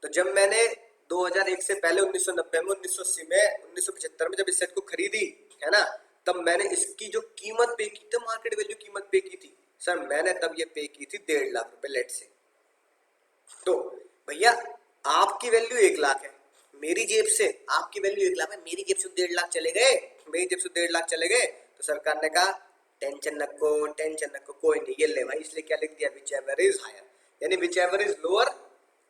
तो जब मैंने 2001 से पहले 1990 में, 1980 में, 1975 में जब इस सेट को खरीदी, है ना, तब मैंने इसकी जो कीमत पे की थी, मार्केट वैल्यू कीमत पे की थी सर, मैंने तब ये पे की थी 1.5 लाख रुपए लेट से। तो भैया आपकी वैल्यू 1 लाख है, मेरी जेब से आपकी वैल्यू 1 लाख है, मेरी जेब से 1.5 लाख चले गए, मेरी जेब से 1.5 लाख चले गए। तो सरकार ने कहा टेंशन नको, टेंशन नको, कोई नहीं, ये ले भाई। इसलिए क्या लिख दिया? Whichever is higher. यानी विच एवर इज लोअर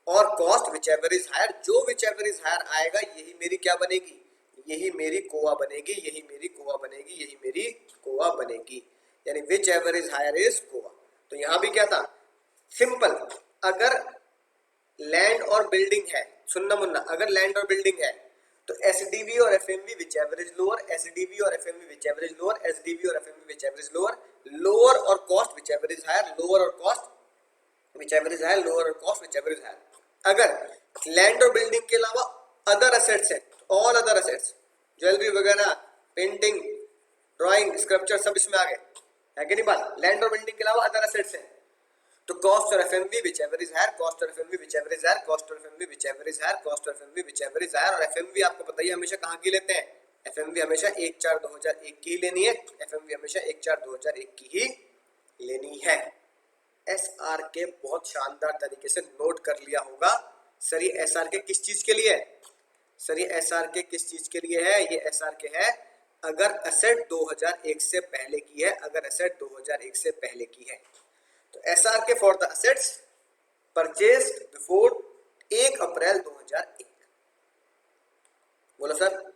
और cost whichever is higher. जो विच एवर इज हायर आएगा यही मेरी क्या बनेगी? यही मेरी कोआ बनेगी, यही मेरी कोआ बनेगी, यही मेरी कोआ बनेगी। यानी whichever is higher is COA. तो यहां भी क्या था? सिंपल, अगर लैंड और बिल्डिंग है, सुनना मुन्ना, अगर लैंड और बिल्डिंग है तो एसडीवी और FMV whichever is lower, SDV और FMV whichever is lower, SDV और FMV whichever is lower, lower और cost whichever is higher, lower और cost whichever is higher, lower और cost whichever is higher. अगर लैंड और बिल्डिंग के अलावा अदर असेट्स है, ऑल अदर असेट्स, ज्वेलरी वगैरह, पेंटिंग, ड्राइंग, स्कल्पचर सब इसमें आ गए, है कि नहीं बात? लैंड और बिल्डिंग के अलावा अदर असेट्स हैं, तो कॉस्ट और FMV whichever is higher, cost और FMV whichever is higher, cost और FMV whichever is higher, cost और FMV whichever is higher. और एफएमवी आपको पता ही हमेशा कहाँ की लेते हैं, एफएमवी हमेशा 1/4/2001 की ही लेनी है, एफएमवी हमेशा 1/4/2001 की ही लेनी है। एसआर के बहुत शानदार तरीके से नोट कर लिया होगा। सर ये एसआर के किस चीज के लिए है? सर ये एसआर के किस चीज के लिए है? ये एसआर के है अगर असेट 2001 से पहले की है, अगर असेट 2001 से पहले की है तो एसआर के for the assets purchased before 1 April 2001। बोलो सर,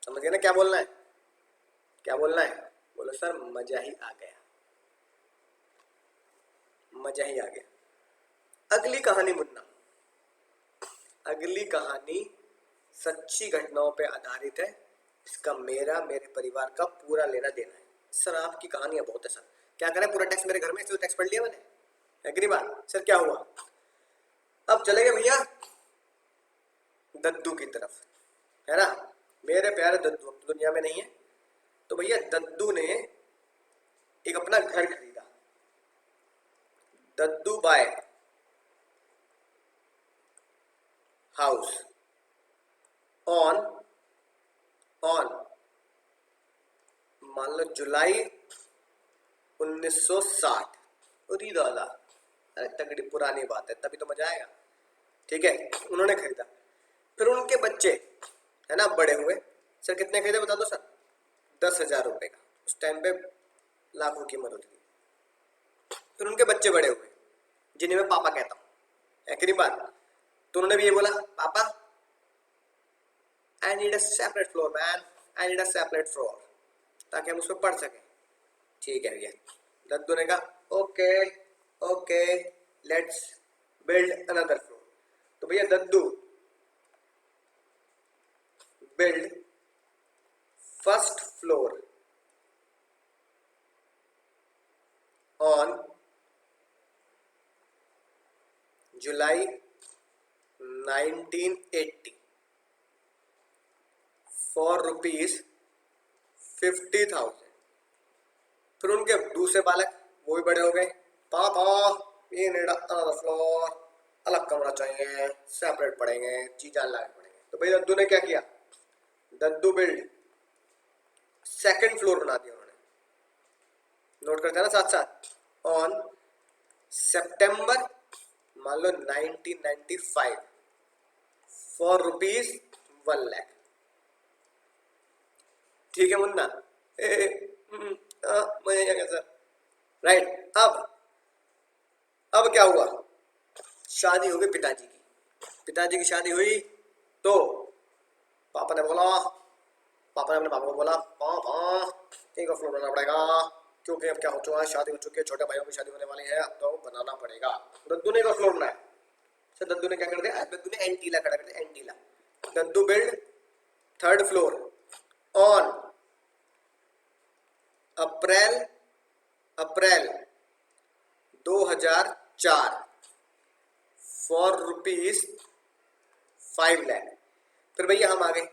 समझ गए ना क्या बोलना है? क्या बोलना है? बोलो सर, मजा ही आ गया, मजा ही आ गया। अगली कहानी मुन्ना, अगली कहानी सच्ची घटनाओं पे आधारित है। इसका मेरे परिवार का पूरा लेना देना है। सर आपकी कहानियां बहुत है सर, क्या करें? पूरा टेक्स्ट मेरे घर में, इसलिए टेक्स्ट पढ़ लिया मैंने, है कि नहीं बात? सर क्या हुआ? अब चले गए भैया दद्दू की तरफ, है ना? मेरे प्यारे दद्दू अब तो दुनिया में नहीं है, तो भैया दद्दू ने एक अपना घर खरीदा। दद्दू बाय हाउस ऑन मान लो जुलाई 1960। अरे दादा, अरे तगड़ी पुरानी बात है, तभी तो मजा आएगा। ठीक है, उन्होंने खरीदा, फिर उनके बच्चे है ना बड़े हुए। सर कितने खरीदे बता दो सर? 10,000 रुपए का, उस टाइम पे लाखों की कीमत होती थी। फिर उनके बच्चे बड़े हुए जिन्हें मैं पापा कहता हूँ, है कि नहीं बात? तो उन्होंने भी ये बोला, पापा I need a separate floor man, I need a separate floor, ताकि हम उसमें पढ़ सकें। ठीक है भैया। दद्दू ने कहा okay okay let's build another floor. तो भैया दद्दू build first floor on July 1980 for ₹50,000। फिर उनके दूसरे बालक वो भी बड़े हो गए, पापा ये नीड अनदर फ्लोर, अलग कमरा चाहिए, सेपरेट पढ़ेंगे, चीजें अलग पढ़ेंगे। तो भाई दद्दू ने क्या किया? दद्दू बिल्ड सेकंड फ्लोर बना दिया उन्होंने। नोट करते हैं ना साथ साथ। ऑन सितंबर मान लो 1995 फॉर ₹1 लाख। ठीक है मुन्ना? मुझे क्या सर? राइट। अब क्या हुआ? शादी हो गई पिताजी की। पिताजी की शादी हुई तो पापा ने अपने पापा को बोला, पापा एक और फ्लोर बनाना पड़ेगा, क्योंकि अब क्या हो चुका है, शादी हो चुकी है, छोटे भाइयों की शादी होने वाली है, अब तो बनाना पड़ेगा। दद्दू ने एक और फ्लोर बनाया। सर दद्दू ने क्या कर दिया? दद्दू ने एंटीला खड़ा कर दिया, एंटीला। दद्दू build third floor on April 2004 for ₹5 lakh. फिर भैया हम आ गए।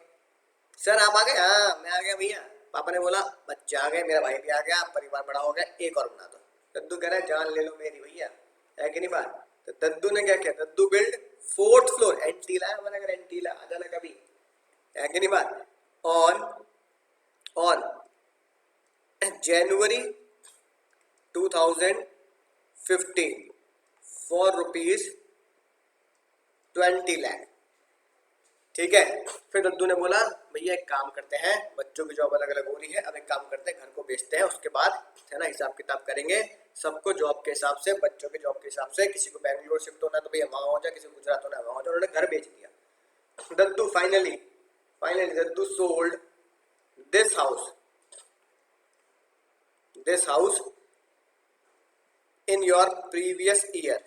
सर आप आ गए? हाँ मैं आ गया भैया। पापा ने बोला बच्चा आ गए, मेरा भाई भी आ गया, परिवार बड़ा हो गया, एक और बना दो। दद्दू कह रहा है जान ले लो मेरी भैया, है कि नहीं बात? तो दद्दू ने क्या किया? दद्दू बिल्ड फोर्थ फ्लोर, एंटीला है हमारा घर, एंटीला आ जाना कभी, है कि नहीं बात? On January 2015 for ₹20 lakh. ठीक है। फिर दद्दू ने बोला भैया एक काम करते हैं, बच्चों की जॉब अलग अलग हो रही है, अब एक काम करते हैं घर को बेचते हैं, उसके बाद है ना हिसाब किताब करेंगे, सबको जॉब के हिसाब से, बच्चों के जॉब के हिसाब से, किसी को बैंगलोर शिफ्ट होना है तो भैया वहां हो जाए, किसी को गुजरात होना है वहां हो जाए। उन्होंने घर बेच दिया। दद्दू फाइनली दद्दू sold this house in your previous year.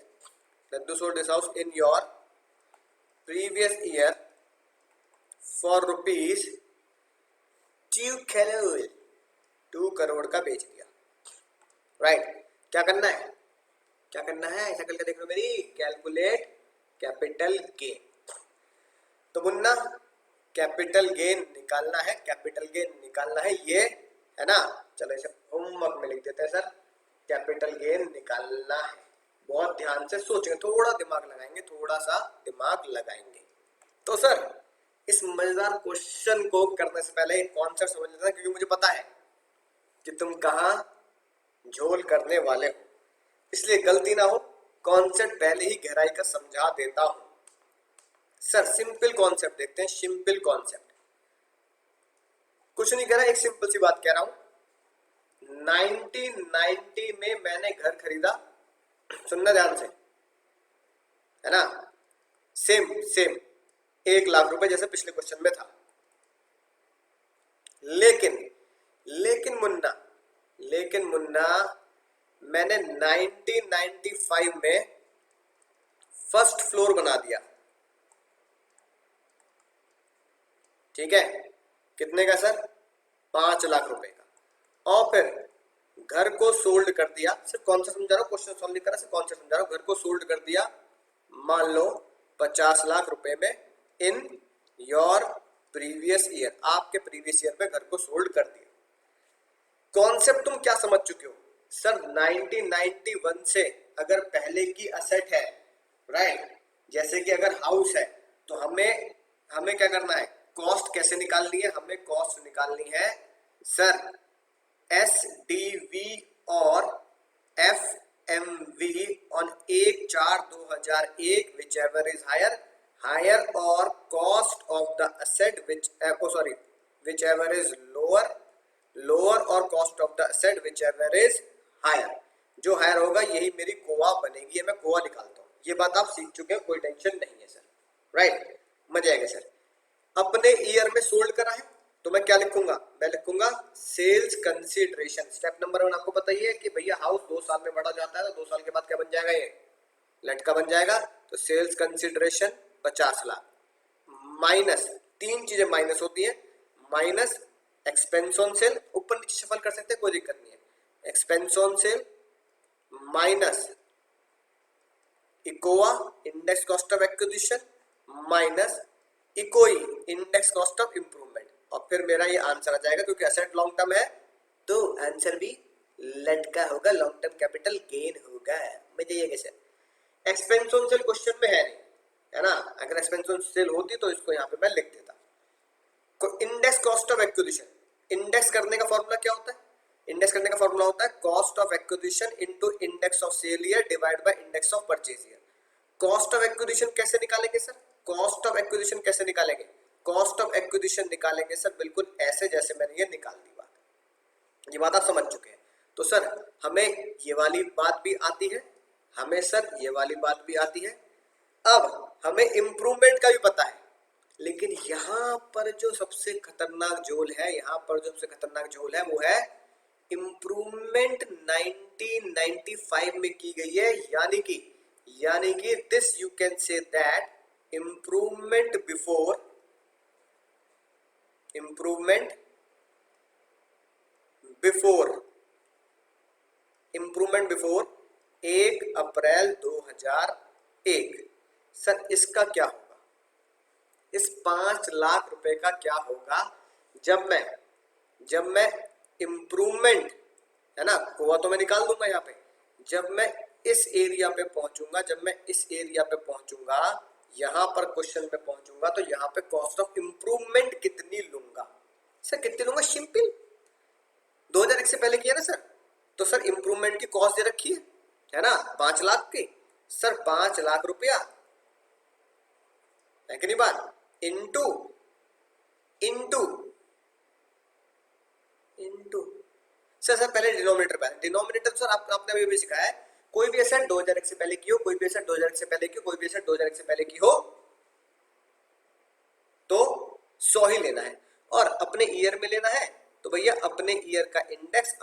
Daddu sold this house in your previous year for ₹2 crore का बेच दिया। राइट। क्या करना है? ऐसा करके देख लो मेरी, कैलकुलेट कैपिटल गेन। तो मुन्ना कैपिटल गेन निकालना है, कैपिटल गेन निकालना है, ये है ना। चलो इसे होमवर्क में लिख देते हैं सर, कैपिटल गेन निकालना है। बहुत ध्यान से सोचेंगे, थोड़ा दिमाग लगाएंगे, थोड़ा सा दिमाग लगाएंगे। तो सर इस मजेदार क्वेश्चन को करने से पहले एक कॉन्सेप्ट समझ लेते हैं, क्योंकि मुझे पता है कि तुम कहाँ झोल करने वाले हो, इसलिए गलती ना हो कॉन्सेप्ट पहले ही गहराई का समझा देता हूं। सर सिंपल कॉन्सेप्ट देखते हैं, सिंपल कॉन्सेप्ट, कुछ नहीं कह रहा, एक सिंपल सी बात कह रहा हूं। 1990 में मैंने घर खरीदा, सुनना ध्यान से, है ना, सेम 1 लाख रुपए जैसे पिछले क्वेश्चन में था। लेकिन मुन्ना मैंने 1995 में फर्स्ट फ्लोर बना दिया, ठीक है, कितने का सर, 5 लाख रुपए का। और फिर घर को सोल्ड कर दिया, सिर्फ कौन सा समझा रहा हूं, क्वेश्चन सॉल्व नहीं कर रहा, सिर्फ कौन सा समझा रहा हूं, घर को सोल्ड कर दिया मान लो 50 लाख रुपए में इन योर प्रीवियस ईयर, आपके प्रीवियस ईयर में घर को सोल्ड कर दिया। कॉन्सेप्ट तुम क्या समझ चुके हो सर, 1991 से अगर पहले की असेट है, राइट, जैसे कि अगर हाउस है तो हमें क्या करना है, कॉस्ट कैसे निकालनी है, हमें कॉस्ट निकालनी है सर SDV और FMV on 1/4/2001 whichever is higher or cost of the asset whichever is lower और cost of the asset whichever is higher, जो हायर होगा यही मेरी कोआ बनेगी, मैं कोआ निकालता हूँ। ये बात आप सीख चुके हैं, कोई टेंशन नहीं है सर, राइट, मजा आएगा सर। अपने ईयर में सोल्ड करा है तो मैं क्या लिखूंगा, मैं लिखूंगा सेल्स कंसीडरेशन। स्टेप नंबर 1 आपको पता ही है कि भैया हाउस 2 साल में बढ़ा जाता है, तो 2 साल के बाद क्या बन जाएगा, ये लटका बन जाएगा। तो सेल्स कंसीडरेशन 50 लाख माइनस 3 चीजें माइनस होती है, माइनस एक्सपेंस ऑन सेल, ऊपर नीचे शफल कर सकते हैं, कोई दिक्कत नहीं है, expense on sale minus ICOA index cost of acquisition minus ICOI index cost of improvement, और फिर मेरा ये आंसर आ जाएगा। क्योंकि एसेट लॉन्ग टर्म है तो आंसर भी लटका होगा, लॉन्ग टर्म कैपिटल गेन होगा। मजा आएगा sir. Expense on cell question में है नहीं, है ना, अगर एक्सपेंस ऑन सेल होती तो इसको यहाँ पे मैं लिख देता। Index cost of acquisition, index करने का फॉर्मूला क्या होता है, इंडेक्स करने का फॉर्मूला होता है cost of acquisition into index of sale year divide by index of purchase year. Cost of acquisition कैसे निकालेंगे सर, कॉस्ट ऑफ एक्विजिशन कैसे निकालेंगे, कॉस्ट ऑफ एक्विजिशन निकालेंगे सर बिल्कुल ऐसे जैसे मैंने ये निकाल दी बात, ये बात आप समझ चुके हैं। तो सर हमें ये वाली बात भी आती है, हमें सर ये वाली बात भी आती है। अब हमें इंप्रूवमेंट का भी पता है, लेकिन यहाँ पर जो सबसे खतरनाक झोल है, यहाँ पर जो सबसे खतरनाक झोल है वो है इंप्रूवमेंट 1995 में की गई है, यानी कि this you can say that improvement before 1 April 2001। Sir इसका क्या होगा, इस 5 लाख रुपए का क्या होगा जब मैं इंप्रूवमेंट, है ना, कोआ तो मैं निकाल दूंगा यहाँ पे, जब मैं इस एरिया पे पहुंचूंगा, यहां पर क्वेश्चन पे पहुंचूंगा, तो यहाँ पे कॉस्ट ऑफ इंप्रूवमेंट कितनी लूंगा सर, कितनी लूंगा, सिंपल 2001 से पहले किया ना सर, तो सर इंप्रूवमेंट की कॉस्ट दे रखी है ना 5 लाख की, सर 5 लाख रुपया है कि नहीं बात, इनटू सर पहले डिनोमिनेटर सर आपने अभी भी सिखाया है, कोई भी एसेट 2001 से पहले की हो, कोई भी एसेट 2001 से पहले की हो, कोई भी एसेट 2001 से पहले की हो तो 100 ही लेना है, और अपने ईयर में लेना है तो भैया अपने ईयर का इंडेक्स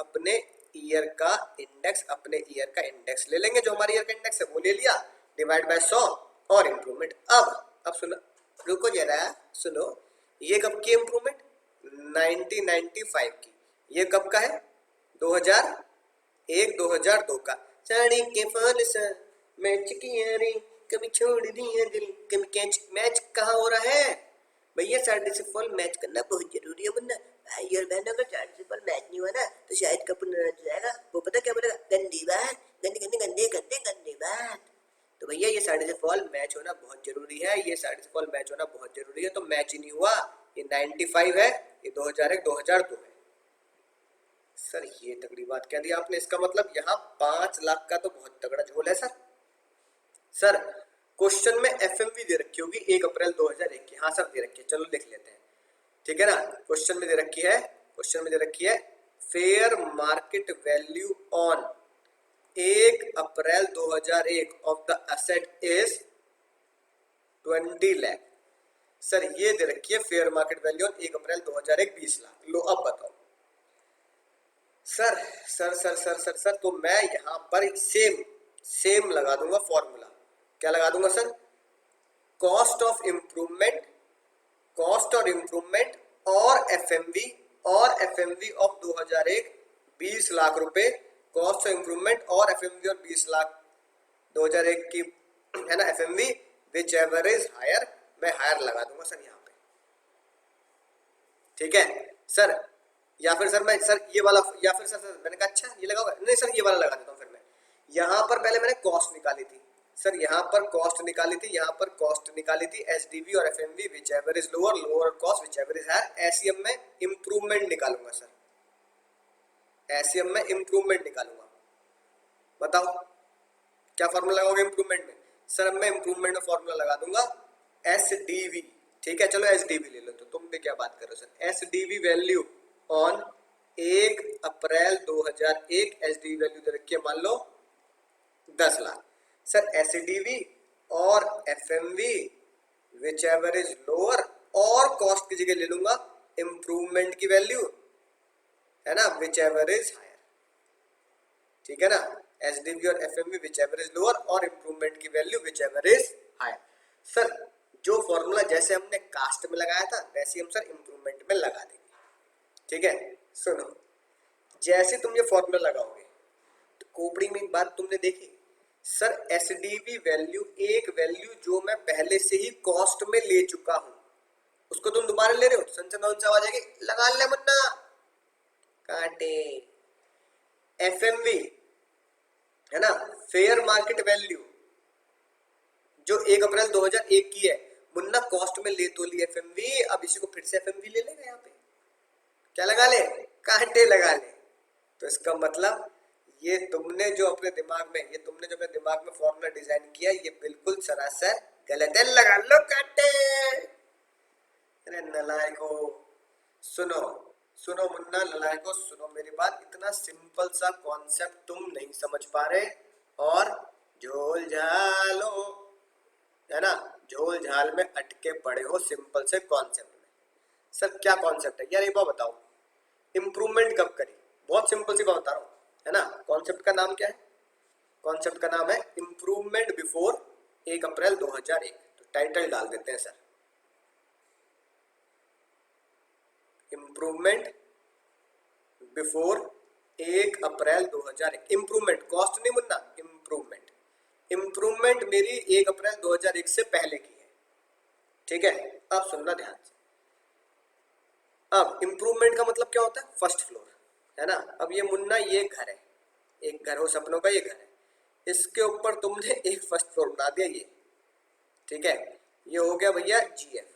ले लेंगे, जो हमारे ईयर का इंडेक्स है वो ले लिया, डिवाइड बाय 100 और इंप्रूवमेंट। अब सुनो, रुको जरा सुनो, ये कब की इंप्रूवमेंट, 1995 की, ये कब का है, 2001-2002 का। साड़ी के फल सा मैं चिकियारी कभी छोड़ दिया दिल, कभी कैच। मैच कहाँ हो रहा है भैया? सार्डिसिफॉल मैच करना बहुत जरूरी है, वरना भाई और बहनों, अगर सार्डिसिफॉल मैच नहीं हुआ ना तो शायद कपूर नाराज हो जाएगा। वो पता क्या बोलेगा? गंदी बात, गंदी गंदी गंदी गंदी गंदी बात। तो भैया ये सार्डिसिफॉल मैच होना बहुत जरूरी है, ये सार्डिसिफॉल मैच होना बहुत जरूरी है। तो मैच ही नहीं हुआ, ये 95 है, ये 2001 2002 है। सर ये तगड़ी बात कह दी आपने, इसका मतलब यहाँ 5 लाख का तो बहुत तगड़ा झोल है सर। सर क्वेश्चन में एफएमवी दे रखी होगी 1 अप्रैल 2001 की। हाँ सर दे रखी है, चलो लिख लेते हैं, ठीक है ना। क्वेश्चन में दे रखी है, क्वेश्चन में दे रखी है fair market value on 1 April 2001 of the asset is 20 lakh. Sir ये दे रखी है fair market value on 1 April 2001 20 lakh. लो अब बताओ sir. Sir sir sir sir sir तो मैं यहां पर सेम लगा दूंगा फॉर्मूला। क्या लगा दूंगा sir? Cost of improvement, cost और इंप्रूवमेंट और एफएमवी ऑफ 2001 20 लाख रुपए। कॉस्ट ऑफ इंप्रूवमेंट और एफएमवी और 20 लाख 2001 की है ना FMV, whichever is higher. मैं हायर लगा दूंगा सर यहाँ पे, ठीक है सर। या फिर सर मैं सर ये वाला, या फिर सर मैंने कहा अच्छा ये लगाओगे, नहीं सर ये वाला लगा देता हूँ। फिर मैं यहाँ पर पहले मैंने कॉस्ट निकाली थी सर, यहाँ पर कॉस्ट निकाली थी, यहाँ पर कॉस्ट निकाली थी, एसडीवी और FMV whichever is lower, lower cost whichever is higher. ACM में इंप्रूवमेंट निकालूंगा सर, एसीएम में इंप्रूवमेंट निकालूंगा। बताओ क्या फॉर्मूला लगाओगे इंप्रूवमेंट में? सर मैं इंप्रूवमेंट में फॉर्मूला लगा दूंगा एसडीवी, ठीक है। चलो एसडीवी ले लो, तो तुम भी क्या बात कर रहे हो sir. SDV value on 1 April 2001, SDV value दे रखी है मान लो 10 लाख। सर एसडीवी और FMV whichever is lower, और कॉस्ट की जगह ले लूंगा इंप्रूवमेंट की वैल्यू, है ना, विच एवर इज हायर, ठीक है ना। एसडीवी और FMV whichever is lower और इंप्रूवमेंट की value whichever is higher. Sir जो फॉर्मूला जैसे हमने कास्ट में लगाया था वैसे हम सर इंप्रूवमेंट में लगा देंगे, ठीक है। सुनो, जैसे तुम ये फॉर्मूला लगाओगे तो खोपड़ी में एक बात तुमने देखी सर, एसडीवी वैल्यू, एक वैल्यू जो मैं पहले से ही कॉस्ट में ले चुका हूं उसको तुम दोबारा ले रहे हो, संचन से आवाज आएगी, लगा ले मुन्ना काटे। एफएमवी है ना, फेयर मार्केट वैल्यू जो 1 अप्रैल 2001 की है, मुन्ना कॉस्ट में ले तो ली एफएमवी, अब इसी को फिर से एफएमवी ले लेगा। यहाँ पे क्या लगा ले? कांटे लगा ले। तो इसका मतलब ये तुमने जो अपने दिमाग में फॉर्मूला डिजाइन किया ये बिल्कुल सरासर गलत है, लगा लो कांटे। अरे नलायको, सुनो सुनो मुन्ना नलायको, सुनो मेरी बात, इतना सिंपल सा कॉन्सेप्ट तुम नहीं समझ पा रहे और झोल झालो, है ना, झोल झाल में अटके पड़े हो सिंपल से कॉन्सेप्ट में। सर क्या कॉन्सेप्ट है यार, ये बात बताओ, इंप्रूवमेंट कब करी? बहुत सिंपल सी बात बता रहा हूँ, है ना। कॉन्सेप्ट का नाम क्या है? कॉन्सेप्ट का नाम है इंप्रूवमेंट बिफोर 1 अप्रैल 2001। तो टाइटल डाल देते हैं sir, improvement before 1 April 2001। Improvement, cost नहीं मुन्ना, इंप्रूवमेंट। इंप्रूवमेंट मेरी 1 अप्रैल 2001 से पहले की है, ठीक है। अब सुनना ध्यान से, अब इंप्रूवमेंट का मतलब क्या होता है? फर्स्ट फ्लोर, है ना। अब ये मुन्ना ये घर है, एक घर हो सपनों का, ये घर है, इसके ऊपर तुमने एक फर्स्ट फ्लोर बना दिया ये, ठीक है। ये हो गया भैया जीएफ,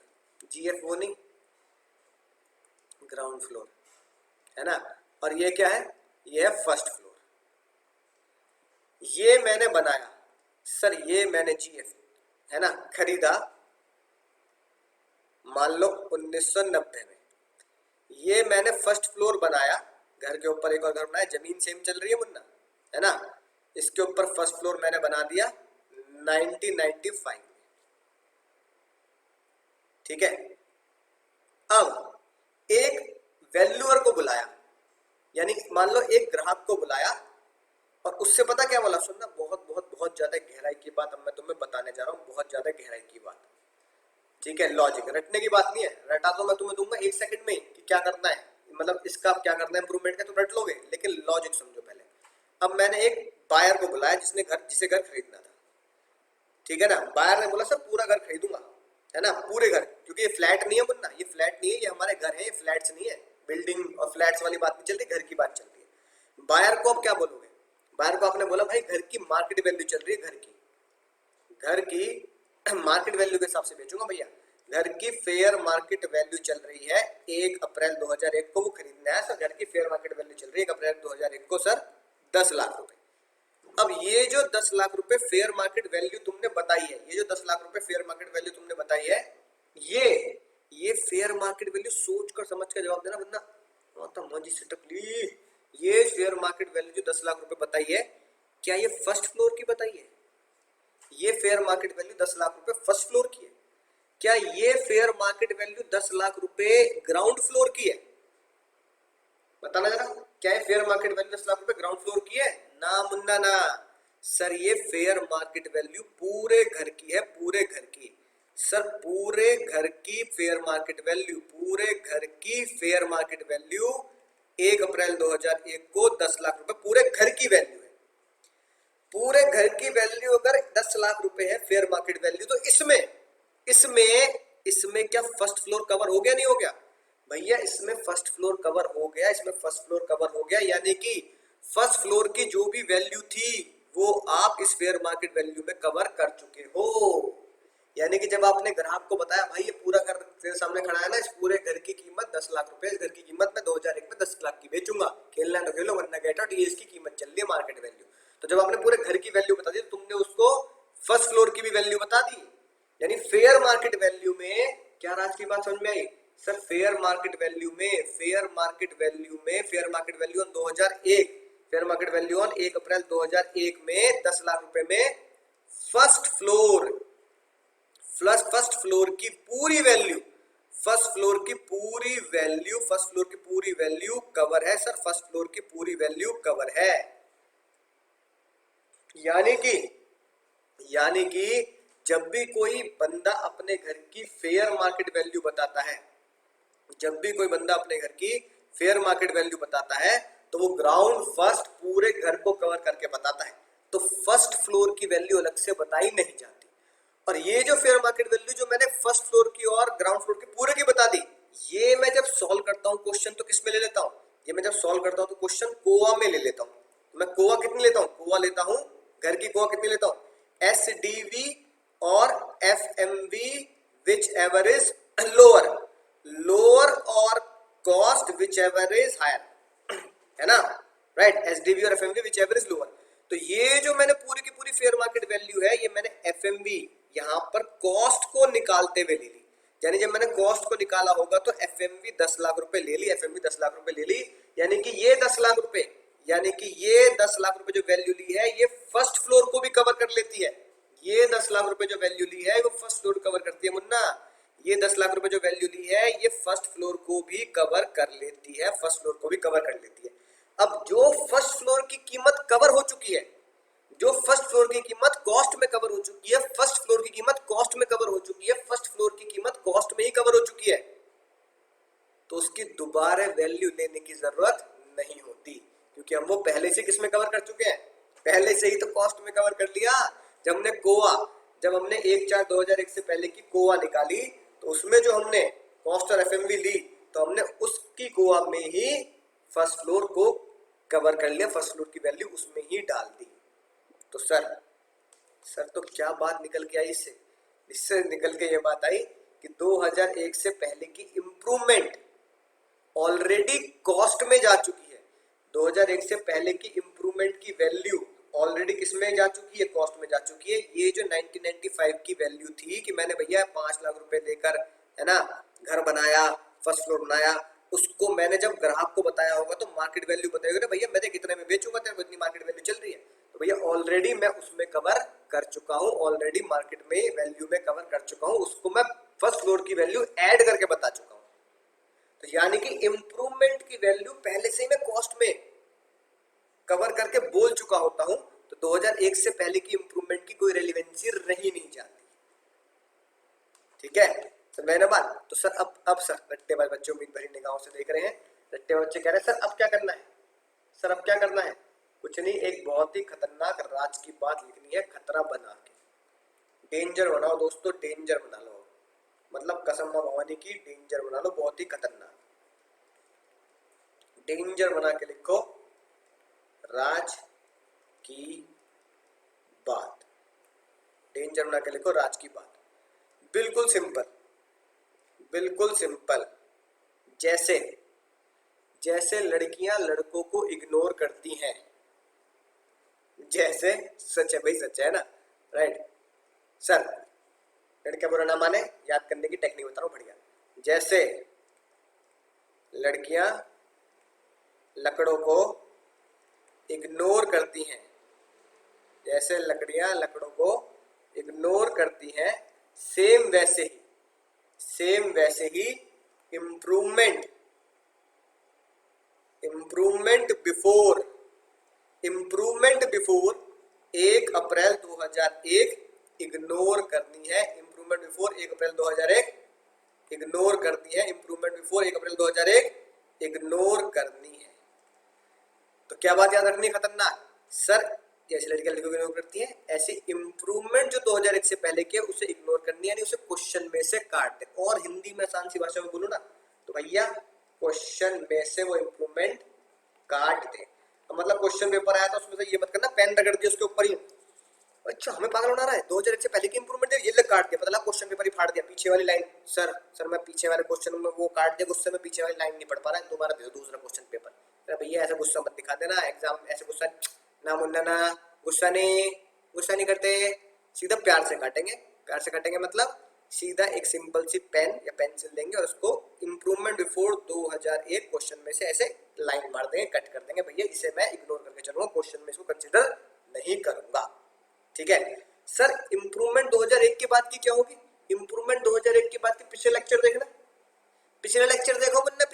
जीएफ वो नहीं, ग्राउंड फ्लोर, है ना। और ये क्या है? ये है फर्स्ट फ्लोर। ये मैंने बनाया सर, ये मैंने जीएफ, है ना, खरीदा मान लो 1990 में। ये मैंने फर्स्ट फ्लोर बनाया, घर के ऊपर एक और घर बनाया, जमीन सेम चल रही है मुन्ना, है ना। इसके ऊपर फर्स्ट फ्लोर मैंने बना दिया 1995 में, ठीक है। अब एक वैल्यूअर को बुलाया, यानी मान लो एक ग्राहक को बुलाया और उससे पता क्या बोला? सुनना, बहुत बहुत बहुत ज्यादा गहराई की बात अब मैं तुम्हें बताने जा रहा हूँ, बहुत ज्यादा गहराई की बात, ठीक है। लॉजिक रटने की बात नहीं है, रटा तो मैं तुम्हें दूंगा 1 सेकंड में कि क्या करना है, मतलब इसका क्या करना है इंप्रूवमेंट का, तो रट लोगे, लेकिन लॉजिक समझो पहले। अब मैंने एक बायर को बुलाया जिसे घर खरीदना था, ठीक है ना। बायर ने बोला सर पूरा घर खरीदूंगा, है ना, पूरे घर, क्योंकि ये फ्लैट नहीं है मुन्ना, ये फ्लैट नहीं है, ये हमारे घर है, ये फ्लैट्स नहीं है, बिल्डिंग और फ्लैट्स वाली बात नहीं चल रही, घर की बात चल रही है। बायर को अब क्या बोलोगे, बायर को आपने बोला भाई घर की मार्केट वैल्यू चल रही है, घर की मार्केट वैल्यू के हिसाब से बेचूंगा भैया, घर की फेयर मार्केट वैल्यू चल रही है 1 अप्रैल 2001 को वो खरीदना है सर, घर की फेयर मार्केट वैल्यू चल रही है 1 अप्रैल 2001 को सर 10 लाख रुपए। अब ये जो 10 लाख रुपए फेयर मार्केट वैल्यू तुमने बताई है, ये जो 10 लाख रुपए फेयर मार्केट वैल्यू तुमने बताई है, ये फेयर मार्केट वैल्यू सोच कर समझ कर जवाब देना बंदा, मतलब मजी से टकली। ये फेयर मार्केट वैल्यू जो 10 लाख रुपए बताई है, क्या ये फर्स्ट फ्लोर की बताई है? ये फेयर मार्केट वैल्यू 10 लाख रुपए फर्स्ट फ्लोर की है? क्या ये फेयर मार्केट वैल्यू 10 लाख रुपए ग्राउंड फ्लोर की है? बताना जरा, क्या ये फेयर मार्केट वैल्यू 10 लाख रुपए ग्राउंड फ्लोर की है? ना मुन्ना ना सर, ये फेयर मार्केट वैल्यू पूरे घर की है, पूरे घर की सर, पूरे घर की फेयर मार्केट वैल्यू, पूरे घर की फेयर मार्केट वैल्यू 1 अप्रैल 2001 को 10 लाख रुपए पूरे घर की वैल्यू है। पूरे घर की वैल्यू अगर 10 लाख रुपए है फेयर मार्केट वैल्यू, तो इसमें क्या फर्स्ट फ्लोर कवर हो गया नहीं हो गया भैया? इसमें फर्स्ट फ्लोर कवर हो गया, इसमें फर्स्ट फ्लोर कवर हो गया, यानी कि फर्स्ट फ्लोर की जो भी वैल्यू थी वो आप इस फेयर मार्केट वैल्यू में कवर कर चुके हो। यानी कि जब आपने ग्राहक को बताया भाई ये पूरा घर तेरे सामने खड़ा है ना, इस पूरे घर की कीमत 10 लाख रुपए, इस घर की कीमत मैं 2001 में 10 लाख की बेचूंगा, खेलना तो खेलो वरना गेट आउट, ये इसकी कीमत चल रही है मार्केट वैल्यू। तो जब आपने पूरे घर की वैल्यू बता दी, तो तुमने उसको फर्स्ट फ्लोर की भी वैल्यू बता दी, यानी फेयर मार्केट वैल्यू में क्या राज की बात समझ में आई सर? फेयर मार्केट वैल्यू में, fair market value on 2001, fair market value on 1 April 2001 में 10 लाख रुपए में फर्स्ट फ्लोर की पूरी वैल्यू, फर्स्ट फ्लोर की पूरी वैल्यू कवर है सर, फर्स्ट फ्लोर की पूरी वैल्यू कवर है। यानी कि जब भी कोई बंदा अपने घर की फेयर मार्केट वैल्यू बताता है, जब भी कोई बंदा अपने घर की फेयर मार्केट वैल्यू बताता है, तो वो ग्राउंड फर्स्ट पूरे घर को कवर करके बताता है, तो फर्स्ट फ्लोर की वैल्यू अलग से बताई नहीं जाती। और ये जो फेयर मार्केट वैल्यू जो मैंने फर्स्ट फ्लोर की और ग्राउंड फ्लोर की पूरे की बता दी, ये मैं जब सॉल्व करता हूँ क्वेश्चन तो किस में ले लेता हूँ? ये मैं जब सॉल्व करता हूँ तो क्वेश्चन कोआ में ले लेता हूँ। तो मैं कोआ कितनी लेता हूँ? कोआ लेता हूँ, घर की कोआ कितनी लेता हूँ? SDV और FMV whichever is lower और cost whichever is higher, है ना, राइट? SDV और FMV whichever is lower. तो ये जो मैंने पूरी की पूरी फेयर मार्केट वैल्यू है, ये मैंने FMV यहाँ पर कॉस्ट को निकालते हुए ले ली, यानी जब मैंने कॉस्ट को निकाला होगा तो FMV 10 लाख रुपए ले ली, FMV 10 लाख रुपए ले ली, यानी कि ये 10 लाख रुपए, यानी कि ये 10 लाख रुपए जो वैल्यू ली है ये फर्स्ट फ्लोर को भी कवर कर लेती है। ये 10 लाख रुपए जो वैल्यू ली है वो फर्स्ट फ्लोर कवर करती है मुन्ना, ये 10 लाख रुपए जो वैल्यू ली है ये फर्स्ट फ्लोर को भी कवर कर लेती है, फर्स्ट फ्लोर को भी कवर कर लेती है। अब जो फर्स्ट फ्लोर की कीमत कवर हो चुकी है, जो फर्स्ट फ्लोर की कीमत कॉस्ट में कवर हो चुकी है, फर्स्ट फ्लोर की कीमत कॉस्ट में कवर हो चुकी है, फर्स्ट फ्लोर की कीमत कॉस्ट में ही कवर हो चुकी है, तो उसकी दोबारा वैल्यू लेने की जरूरत नहीं होती, क्योंकि हम वो पहले से किस में कवर कर चुके हैं? पहले से ही तो कॉस्ट में कवर कर लिया। जब हमने 1/4/2001 से पहले की कोआ निकाली, तो उसमें जो हमने कॉस्ट और FMV ली, तो हमने उसकी कोआ में ही फर्स्ट फ्लोर को कवर कर लिया, फर्स्ट फ्लोर की वैल्यू उसमें ही डाल दी। तो सर तो क्या बात निकल के आई इससे निकल के ये बात आई कि 2001 से पहले की इंप्रूवमेंट ऑलरेडी कॉस्ट में जा चुकी है। 2001 से पहले की इंप्रूवमेंट की वैल्यू ऑलरेडी किसमें जा चुकी है? कॉस्ट में जा चुकी है। ये जो 1995 की वैल्यू थी कि मैंने भैया 5 लाख रुपए देकर, है ना, घर बनाया, फर्स्ट फ्लोर बनाया, उसको मैंने जब ग्राहक को बताया होगा तो मार्केट वैल्यू बताएगा ना भैया मैं कितने में बेचूंगा, तेरे को इतनी मार्केट वैल्यू चल रही है, तो भैया ऑलरेडी मैं उसमें कवर कर चुका हूँ, ऑलरेडी मार्केट में वैल्यू में कवर कर चुका हूँ, उसको मैं फर्स्ट फ्लोर की वैल्यू ऐड करके बता चुका हूँ। तो यानी कि इंप्रूवमेंट की वैल्यू पहले से ही मैं कॉस्ट में कवर करके बोल चुका होता हूँ, तो 2001 से पहले की इंप्रूवमेंट की कोई रेलिवेंसी रही नहीं जाती। ठीक है, समझ ना बात? तो सर अब सर रट्टेबाज बच्चे उम्मीद भरी निगाहों से देख रहे हैं, रट्टेबाज बच्चे कह रहे हैं सर अब क्या करना है? सर अब क्या करना है? कुछ नहीं, एक बहुत ही खतरनाक राज की बात लिखनी है, खतरा बना के। डेंजर बनाओ दोस्तों, डेंजर बना लो, मतलब कसम माँ भवानी की डेंजर बना लो, बहुत ही खतरनाक। डेंजर बना के लिखो राज की बात, डेंजर बना के लिखो राज की बात। बिल्कुल सिंपल, बिल्कुल सिंपल। जैसे जैसे लड़कियां लड़कों को इग्नोर करती हैं, जैसे, सच है भाई, सच है ना, राइट सर। लड़कियां बुरा ना माने, याद करने की टेक्निक बता रहा हूं बढ़िया। जैसे लड़कियां लकड़ों को इग्नोर करती हैं, जैसे लकड़ियां लकड़ों को इग्नोर करती हैं, सेम वैसे ही, सेम वैसे ही improvement, improvement before, improvement before 1 April 2001 ignore करनी है। इम्प्रूवमेंट बिफोर 1 अप्रैल 2001 इग्नोर करनी है। इम्प्रूवमेंट बिफोर 1 अप्रैल 2001 इग्नोर करनी है। तो क्या बात याद रखनी है खतरनाक सर? जैसे लड़कियां लड़कों को इग्नोर करती हैं, ऐसी इम्प्रूवमेंट जो 2001 से पहले की है उसे इग्नोर करनी है, यानी उसे क्वेश्चन में से काट दे। और हिंदी में आसान सी भाषा में बोलूं ना तो भैया क्वेश्चन में से वो इम्प्रूवमेंट काट दे। मतलब क्वेश्चन पेपर आया था उसमें से ये मत करना पेन रगड़ दिया उसके ऊपर ही, अच्छा हमें पागल होना रहा है, 2001 से पहले की इंप्रूवमेंट है, ये लग काट दिया, पता लगा क्वेश्चन पेपर ही फाड़ दिया, पीछे वाली लाइन। सर मैं पीछे वाले क्वेश्चन में वो काट दिया, गुस्से में पीछे वाली लाइन नहीं पढ़ पा रहा है, दोबारा दे दो दूसरा क्वेश्चन पेपर। अरे भैया ऐसा गुस्सा मत दिखा देना, एग्जाम ऐसे गुस्सा ना मुन्ना ना, गुस्सा नहीं करते, सीधा प्यार से काटेंगे। प्यार से काटेंगे मतलब सीधा एक सिंपल सी पेन या पेंसिल लेंगे और उसको इम्प्रूवमेंट बिफोर 2001 क्वेश्चन में से ऐसे लाइन मार देंगे, कट कर देंगे। भैया इसे मैं इग्नोर करके चलूंगा, क्वेश्चन में इसको कंसिडर नहीं करूंगा, ठीक है सर। इम्प्रूवमेंट 2001 के बाद की क्या होगी? इम्प्रूवमेंट 2001 के बाद की पिछले लेक्चर देखना, पिछले लेक्चर देखो मुन्ना,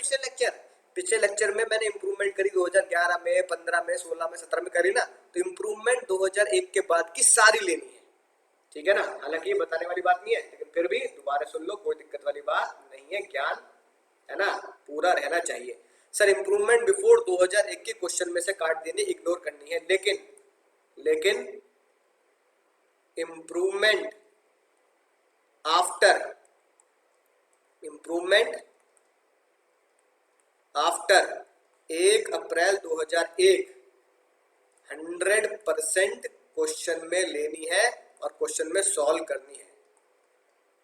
पिछले लेक्चर में मैंने इम्प्रूवमेंट करी 2011 में, 15 में, 16 में, 17 में करी ना। तो इम्प्रूवमेंट 2001 के बाद की सारी लेनी है, ठीक है ना। हालांकि ये बताने वाली बात नहीं है, लेकिन फिर भी दोबारा सुन लो, कोई दिक्कत वाली बात नहीं है, ज्ञान है ना पूरा रहना चाहिए। सर इम्प्रूवमेंट बिफोर 2001 के क्वेश्चन में से काट देनी, इग्नोर करनी है, लेकिन इम्प्रूवमेंट आफ्टर 1 अप्रैल 2001 100% क्वेश्चन में लेनी है और क्वेश्चन में सॉल्व करनी है,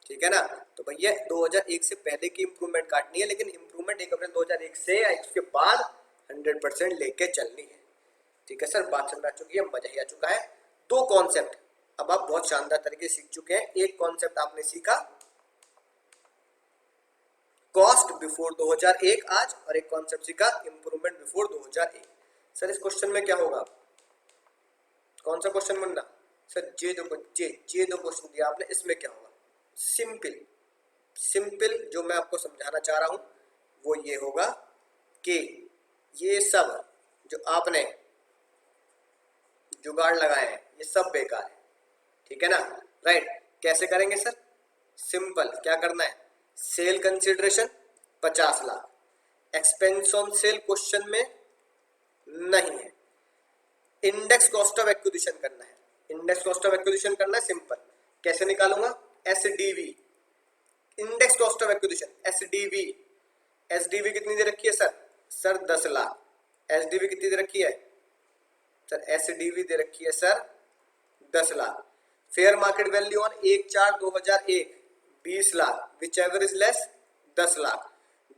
ठीक है ना। तो भैया 2001 से पहले की इंप्रूवमेंट काटनी है, लेकिन इंप्रूवमेंट 1 अप्रैल 2001 से या उसके बाद 100% लेके चलनी है, ठीक है सर। बात समझ आ चुकी है, मजा ही आ चुका है। 2 कॉन्सेप्ट अब आप बहुत शानदार तरीके से सीख चुके हैं। एक कॉन्सेप्ट आपने सीखा कॉस्ट बिफोर 2001 आज, और एक कॉन्सेप्ट सीखा इंप्रूवमेंट बिफोर 2001। सर इस क्वेश्चन में क्या होगा? कौन सा क्वेश्चन बनना सर? जे दो क्वेश्चन दिया आपने, इसमें क्या होगा? सिंपल जो मैं आपको समझाना चाह रहा हूं वो ये होगा कि ये सब जो आपने जुगाड़ लगाए हैं ये सब बेकार है, ठीक है ना, राइट। कैसे करेंगे सर? सिंपल, क्या करना है? Sale consideration 50 lakh, expense on cell question में नहीं है, इंडेक्स कॉस्ट ऑफ एक्विजिशन करना है। इंडेक्स कॉस्ट ऑफ एक्विजिशन करना है, सिंपल। कैसे निकालूंगा? SDV, index cost of acquisition, SDV कितनी दे रखी है सर 10 लाख। एसडीवी कितनी दे रखी है सर? एसडीवी दे रखी है sir 10 lakh. Fair market value on 1/4/2001 20 lakh, whichever is less 10 lakh.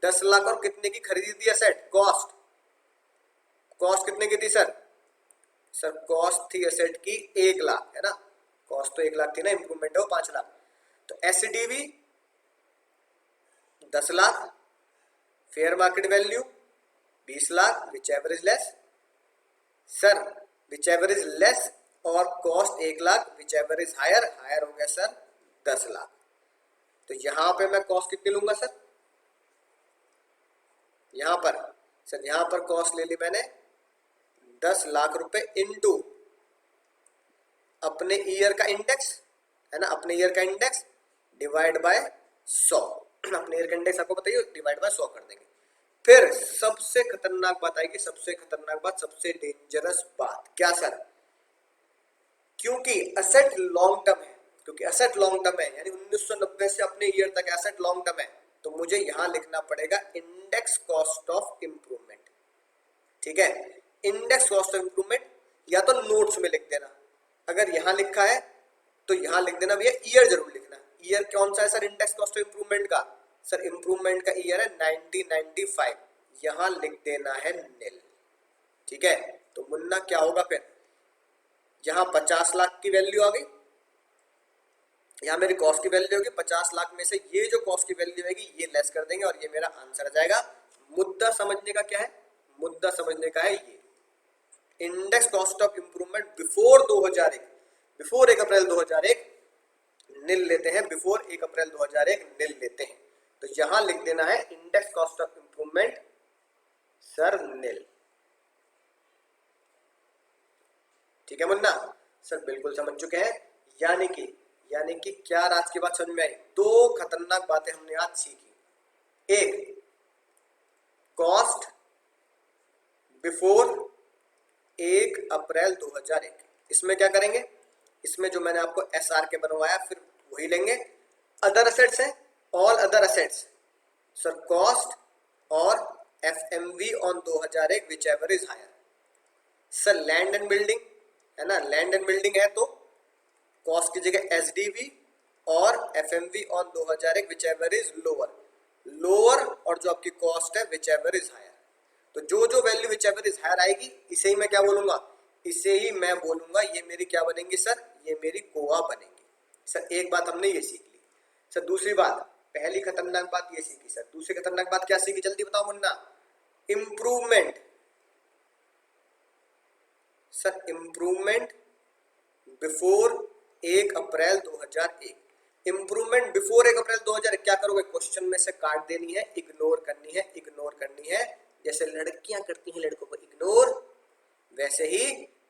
10 lakh और कितने की खरीदी थी एसेट? कॉस्ट कितने की थी सर? कॉस्ट थी एसेट की 1 लाख, है ना। कॉस्ट तो 1 लाख थी ना, इंप्रूवमेंट है वो 5 लाख। तो SDV 10 lakh, fair market value 20 lakh, whichever is less sir, whichever is less और cost 1 lakh, whichever is higher हो गया सर 10 लाख। तो यहां पे मैं कॉस्ट कितनी लूंगा सर? यहां पर कॉस्ट ले ली मैंने 10 लाख रुपए इनटू अपने ईयर का इंडेक्स, है ना, अपने ईयर का इंडेक्स डिवाइड बाय 100। अपने ईयर का इंडेक्स आपको बताइए, डिवाइड बाय 100 कर देंगे। फिर सबसे खतरनाक बात आएगी, सबसे डेंजरस बात। क्या सर? क्योंकि असेट लॉन्ग टर्म है, क्योंकि एसेट लॉन्ग टर्म है, यानी 1990 से अपने ईयर तक एसेट लॉन्ग टर्म है, तो मुझे यहां लिखना पड़ेगा इंडेक्स कॉस्ट ऑफ इंप्रूवमेंट। ठीक है, इंडेक्स कॉस्ट ऑफ इंप्रूवमेंट या तो नोट्स में लिख देना, अगर यहां लिखा है तो यहां लिख देना भैया, ईयर जरूर लिखना। ईयर कौन सा है sir index cost of improvement का? सर इंप्रूवमेंट का ईयर है 1995, यहां लिख देना है नील। ठीक है, तो मुन्ना क्या होगा फिर, यहां 50 लाख की वैल्यू आ गई, यहां मेरी कॉस्ट की वैल्यू होगी 50 लाख में से ये जो कॉस्ट की वैल्यू आएगी ये लेस कर देंगे और ये मेरा आंसर आ जाएगा। मुद्दा समझने का क्या है, मुद्दा समझने का है ये index cost of improvement before 2001, before 1 April 2001 नील लेते हैं, बिफोर 1 अप्रैल 2001 नील लेते हैं, तो यहां लिख देना है index cost of improvement sir nil. ठीक है मुन्ना, सर बिल्कुल समझ चुके हैं। यानी कि क्या आज की बात समझ में आई? दो खतरनाक बातें हमने आज सीखी। एक, कॉस्ट बिफोर 1 अप्रैल 2001, इसमें क्या करेंगे, इसमें जो मैंने आपको एसआर के बनवाया फिर वही लेंगे। अदर एसेट्स है, all other assets, sir cost और FMV on 2001 whichever is higher. Sir land and building है ना, लैंड एंड बिल्डिंग है तो कॉस्ट की जगह एसडीवी और FMV on 2001 whichever is lower और जो आपकी कॉस्ट है विच एवर इज हायर। तो जो value whichever is higher आएगी इसे ही मैं क्या बोलूंगा, इसे ही मैं बोलूंगा ये मेरी क्या बनेंगी सर, ये मेरी कोआ बनेंगी। सर एक बात हमने ये सीख ली। सर दूसरी बात, पहली खतरनाक बात ये सीखी, सर दूसरी खतरनाक बात क्या सीखी जल्दी बताओ Munna? Improvement. Sir improvement before 1 April 2001, improvement before 1 April 2001 क्या करोगे, क्वेश्चन में से काट देनी है, इग्नोर करनी है, जैसे लड़कियां करती हैं लड़कों को इग्नोर, वैसे ही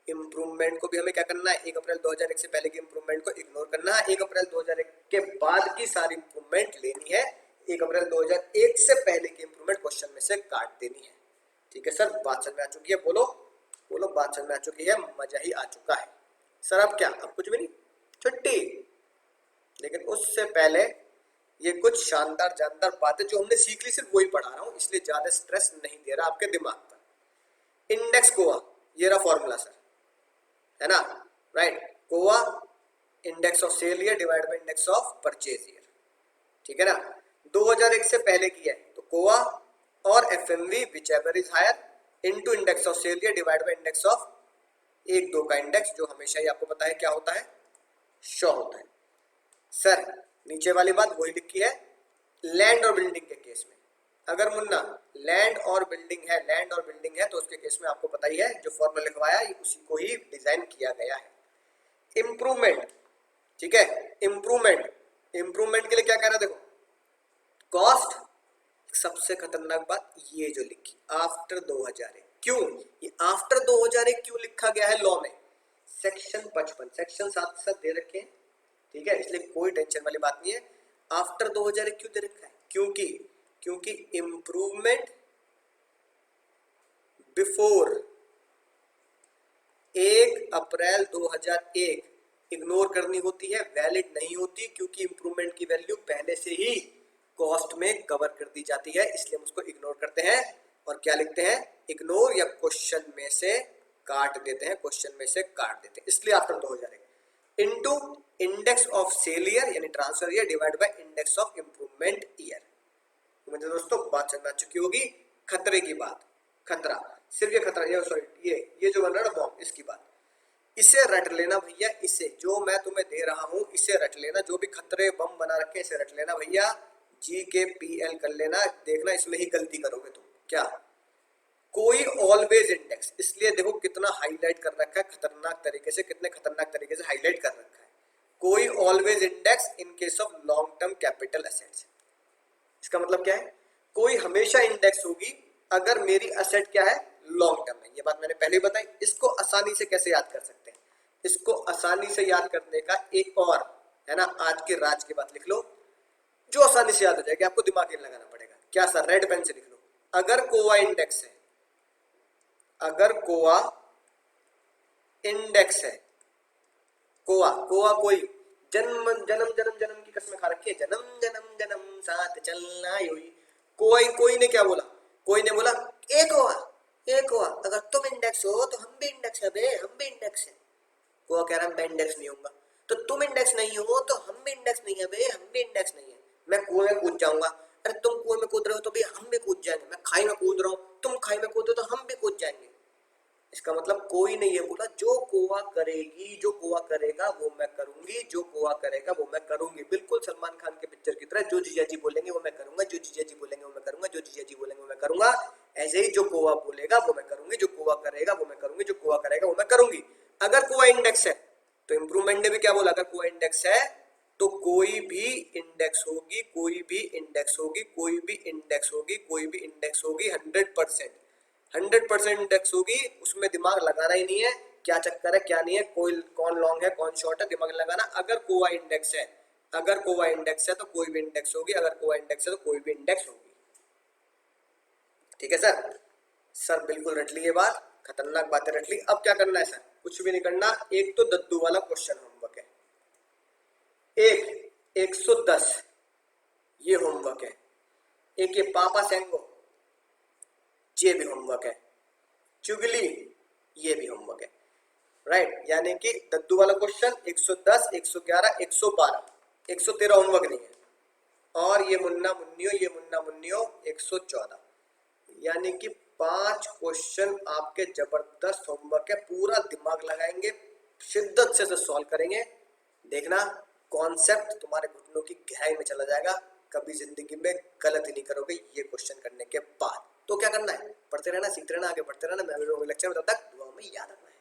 इंप्रूवमेंट को भी हमें क्या करना है, 1 अप्रैल 2001 से पहले की इंप्रूवमेंट को इग्नोर करना है, 1 अप्रैल 2001 के बाद की सारी इंप्रूवमेंट लेनी है, 1 अप्रैल 2001 से पहले की इंप्रूवमेंट क्वेश्चन में से काट देनी है। ठीक है सर, बात समझ में आ चुकी है? बोलो बात समझ में आ चुकी है, मजा ही आ चुका है। सर अब क्या, अब कुछ भी नहीं, छुट्टी। लेकिन उससे पहले ये कुछ शानदार जानदार बातें जो हमने सीख ली सिर्फ वही पढ़ा रहा हूं, इसलिए ज्यादा स्ट्रेस नहीं दे रहा आपके दिमाग पर। इंडेक्स कोआ, ये रहा फॉर्मूला सर, है ना, right. COA index of sale year divide by index of purchase year. ठीक है ना, 2001 से पहले की है तो कोआ और FMV whichever is higher into index of sale year divide by index of 1-2 का इंडेक्स, जो हमेशा ही आपको पता है क्या होता है, शो होता है। सर नीचे वाली बात वही लिखी है लैंड और बिल्डिंग के केस में। अगर मुन्ना लैंड और बिल्डिंग है तो उसके केस में आपको पता ही है जो फॉर्मूला लिखवाया उसी को ही डिजाइन किया गया है। इंप्रूवमेंट, ठीक है, इंप्रूवमेंट के लिए क्या कहना, देखो कॉस्ट, सबसे खतरनाक बात ये जो लिखी आफ्टर 2001, क्यों ये आफ्टर 2001 क्यों लिखा गया है लॉ में? सेक्शन 55, सेक्शन साथ साथ दे रखे हैं, ठीक है, इसलिए कोई टेंशन वाली बात नहीं है। आफ्टर 2001 क्यों दे रखा है? क्योंकि इंप्रूवमेंट बिफोर 1 अप्रैल 2001 इग्नोर करनी होती है, वैलिड नहीं होती, क्योंकि इंप्रूवमेंट की वैल्यू पहले से ही कॉस्ट में कवर कर दी जाती है, इसलिए हम उसको इग्नोर करते हैं और क्या लिखते हैं, इग्नोर या क्वेश्चन में से काट देते हैं, इसलिए after 2001 into index of sale year यानी transfer year divide by index of improvement year. मुझे दोस्तों बात समझ आ चुकी होगी। खतरे की बात, खतरा सिर्फ ये खतरा, ये सॉरी ये जो बन रहा है बॉम्ब, इसकी बात, इसे रट लेना भैया, इसे जो मैं तुम्हें दे रहा हूं इसे रट लेना, जो भी खतरे बम बना रखे इसे रट लेना भैया, जी के पीएल कर लेना, देखना इसमें ही गलती करोगे तुम। क्या कोई ऑलवेज इंडेक्स, इसलिए देखो कितना हाईलाइट कर रखा है खतरनाक तरीके से, कितने खतरनाक तरीके से हाईलाइट कर रखा है, कोई always index in case of long term capital assets. इसका मतलब क्या है, कोई हमेशा इंडेक्स होगी अगर मेरी एसेट क्या है, लॉन्ग टर्म है। ये बात मैंने पहले ही बताई। इसको आसानी से कैसे याद कर सकते हैं, इसको आसानी से याद करने का एक और है ना, आज के राज की बात लिख लो जो आसानी से याद हो जाएगी, आपको दिमाग नहीं लगाना पड़ेगा। क्या सर, रेड पेन से लिख लो, अगर कोआ इंडेक्स है, अगर कोआ इंडेक्स है, कोआ कोई जन्म जन्म जन्म जन्म की कसम खा रखी है, जन्म जन्म जन्म साथ चलना हुई। कोई ने क्या बोला, कोई ने बोला एक हुआ, एक हुआ, अगर तुम इंडेक्स हो तो हम भी इंडेक्स है बे, हम भी इंडेक्स है। कोआ कह रहा मैं इंडेक्स नहीं होऊंगा, तो तुम इंडेक्स नहीं हो तो हम भी इंडेक्स नहीं है बे, हम भी इंडेक्स नहीं है। मैं कुएं में कूद जाऊंगा, अरे तुम कुएं में कूद रहे हो तो भी हम भी कूद जाएंगे। मैं खाई में कूद रहा हूँ, तुम खाई में कूदो तो हम भी कूद जाएंगे। इसका मतलब कोई ने ये बोला जो कोआ करेगी, जो कोआ करेगा वो मैं करूंगी, जो कोआ करेगा वो मैं करूंगी। बिल्कुल सलमान खान के पिक्चर की तरह, जो जीजा जी बोलेंगे वो मैं करूंगा, जो जीजा जी बोलेंगे वो मैं करूंगा, जो जीजा जी बोलेंगे वो मैं करूंगा। ऐसे ही जो कोआ बोलेगा वो मैं करूंगी, जो कोआ करेगा वो मैं करूंगी, जो कोआ करेगा वो मैं करूंगी। अगर कोआ इंडेक्स है तो इंप्रूवमेंट ने भी क्या बोला, अगर कोआ इंडेक्स है तो कोई भी इंडेक्स होगी, कोई भी इंडेक्स होगी, कोई भी इंडेक्स होगी, कोई भी इंडेक्स होगी, 100% इंडेक्स होगी। उसमें दिमाग लगाना ही नहीं है, क्या चक्कर है क्या नहीं है, कोई कौन लॉन्ग है कौन शॉर्ट है, दिमाग लगाना। अगर कोआ इंडेक्स है, अगर कोआ इंडेक्स है तो कोई भी इंडेक्स होगी, अगर कोआ इंडेक्स है तो कोई भी इंडेक्स होगी। ठीक है सर, सर बिल्कुल रट ली ये बात, खतरनाक बातें रट ली। अब क्या करना है सर, कुछ भी नहीं करना। एक तो दद्दू वाला क्वेश्चन होमवर्क है, एक 110 ये होमवर्क है, एक ये पापा सेंगो ये भी होमवर्क है, चुगली ये भी होमवर्क है, राइट। यानी कि दद्दू वाला क्वेश्चन 110, 111, 112, 113 होमवर्क नहीं है। और ये मुन्ना मुन्नियो 114, यानी कि 5 क्वेश्चन आपके जबरदस्त होमवर्क है। पूरा दिमाग लगाएंगे, शिद्दत से सॉल्व करेंगे, देखना कॉन्सेप्ट तुम्हारे घुटनों की गहराई में चला जाएगा। कभी जिंदगी में गलत ही नहीं करोगे ये क्वेश्चन करने के बाद। तो क्या करना है, पढ़ते रहना, सीखते रहना, आगे बढ़ते रहना। मैं भी लोगों लेक्चर में, तब तक दुआ में याद रखना है।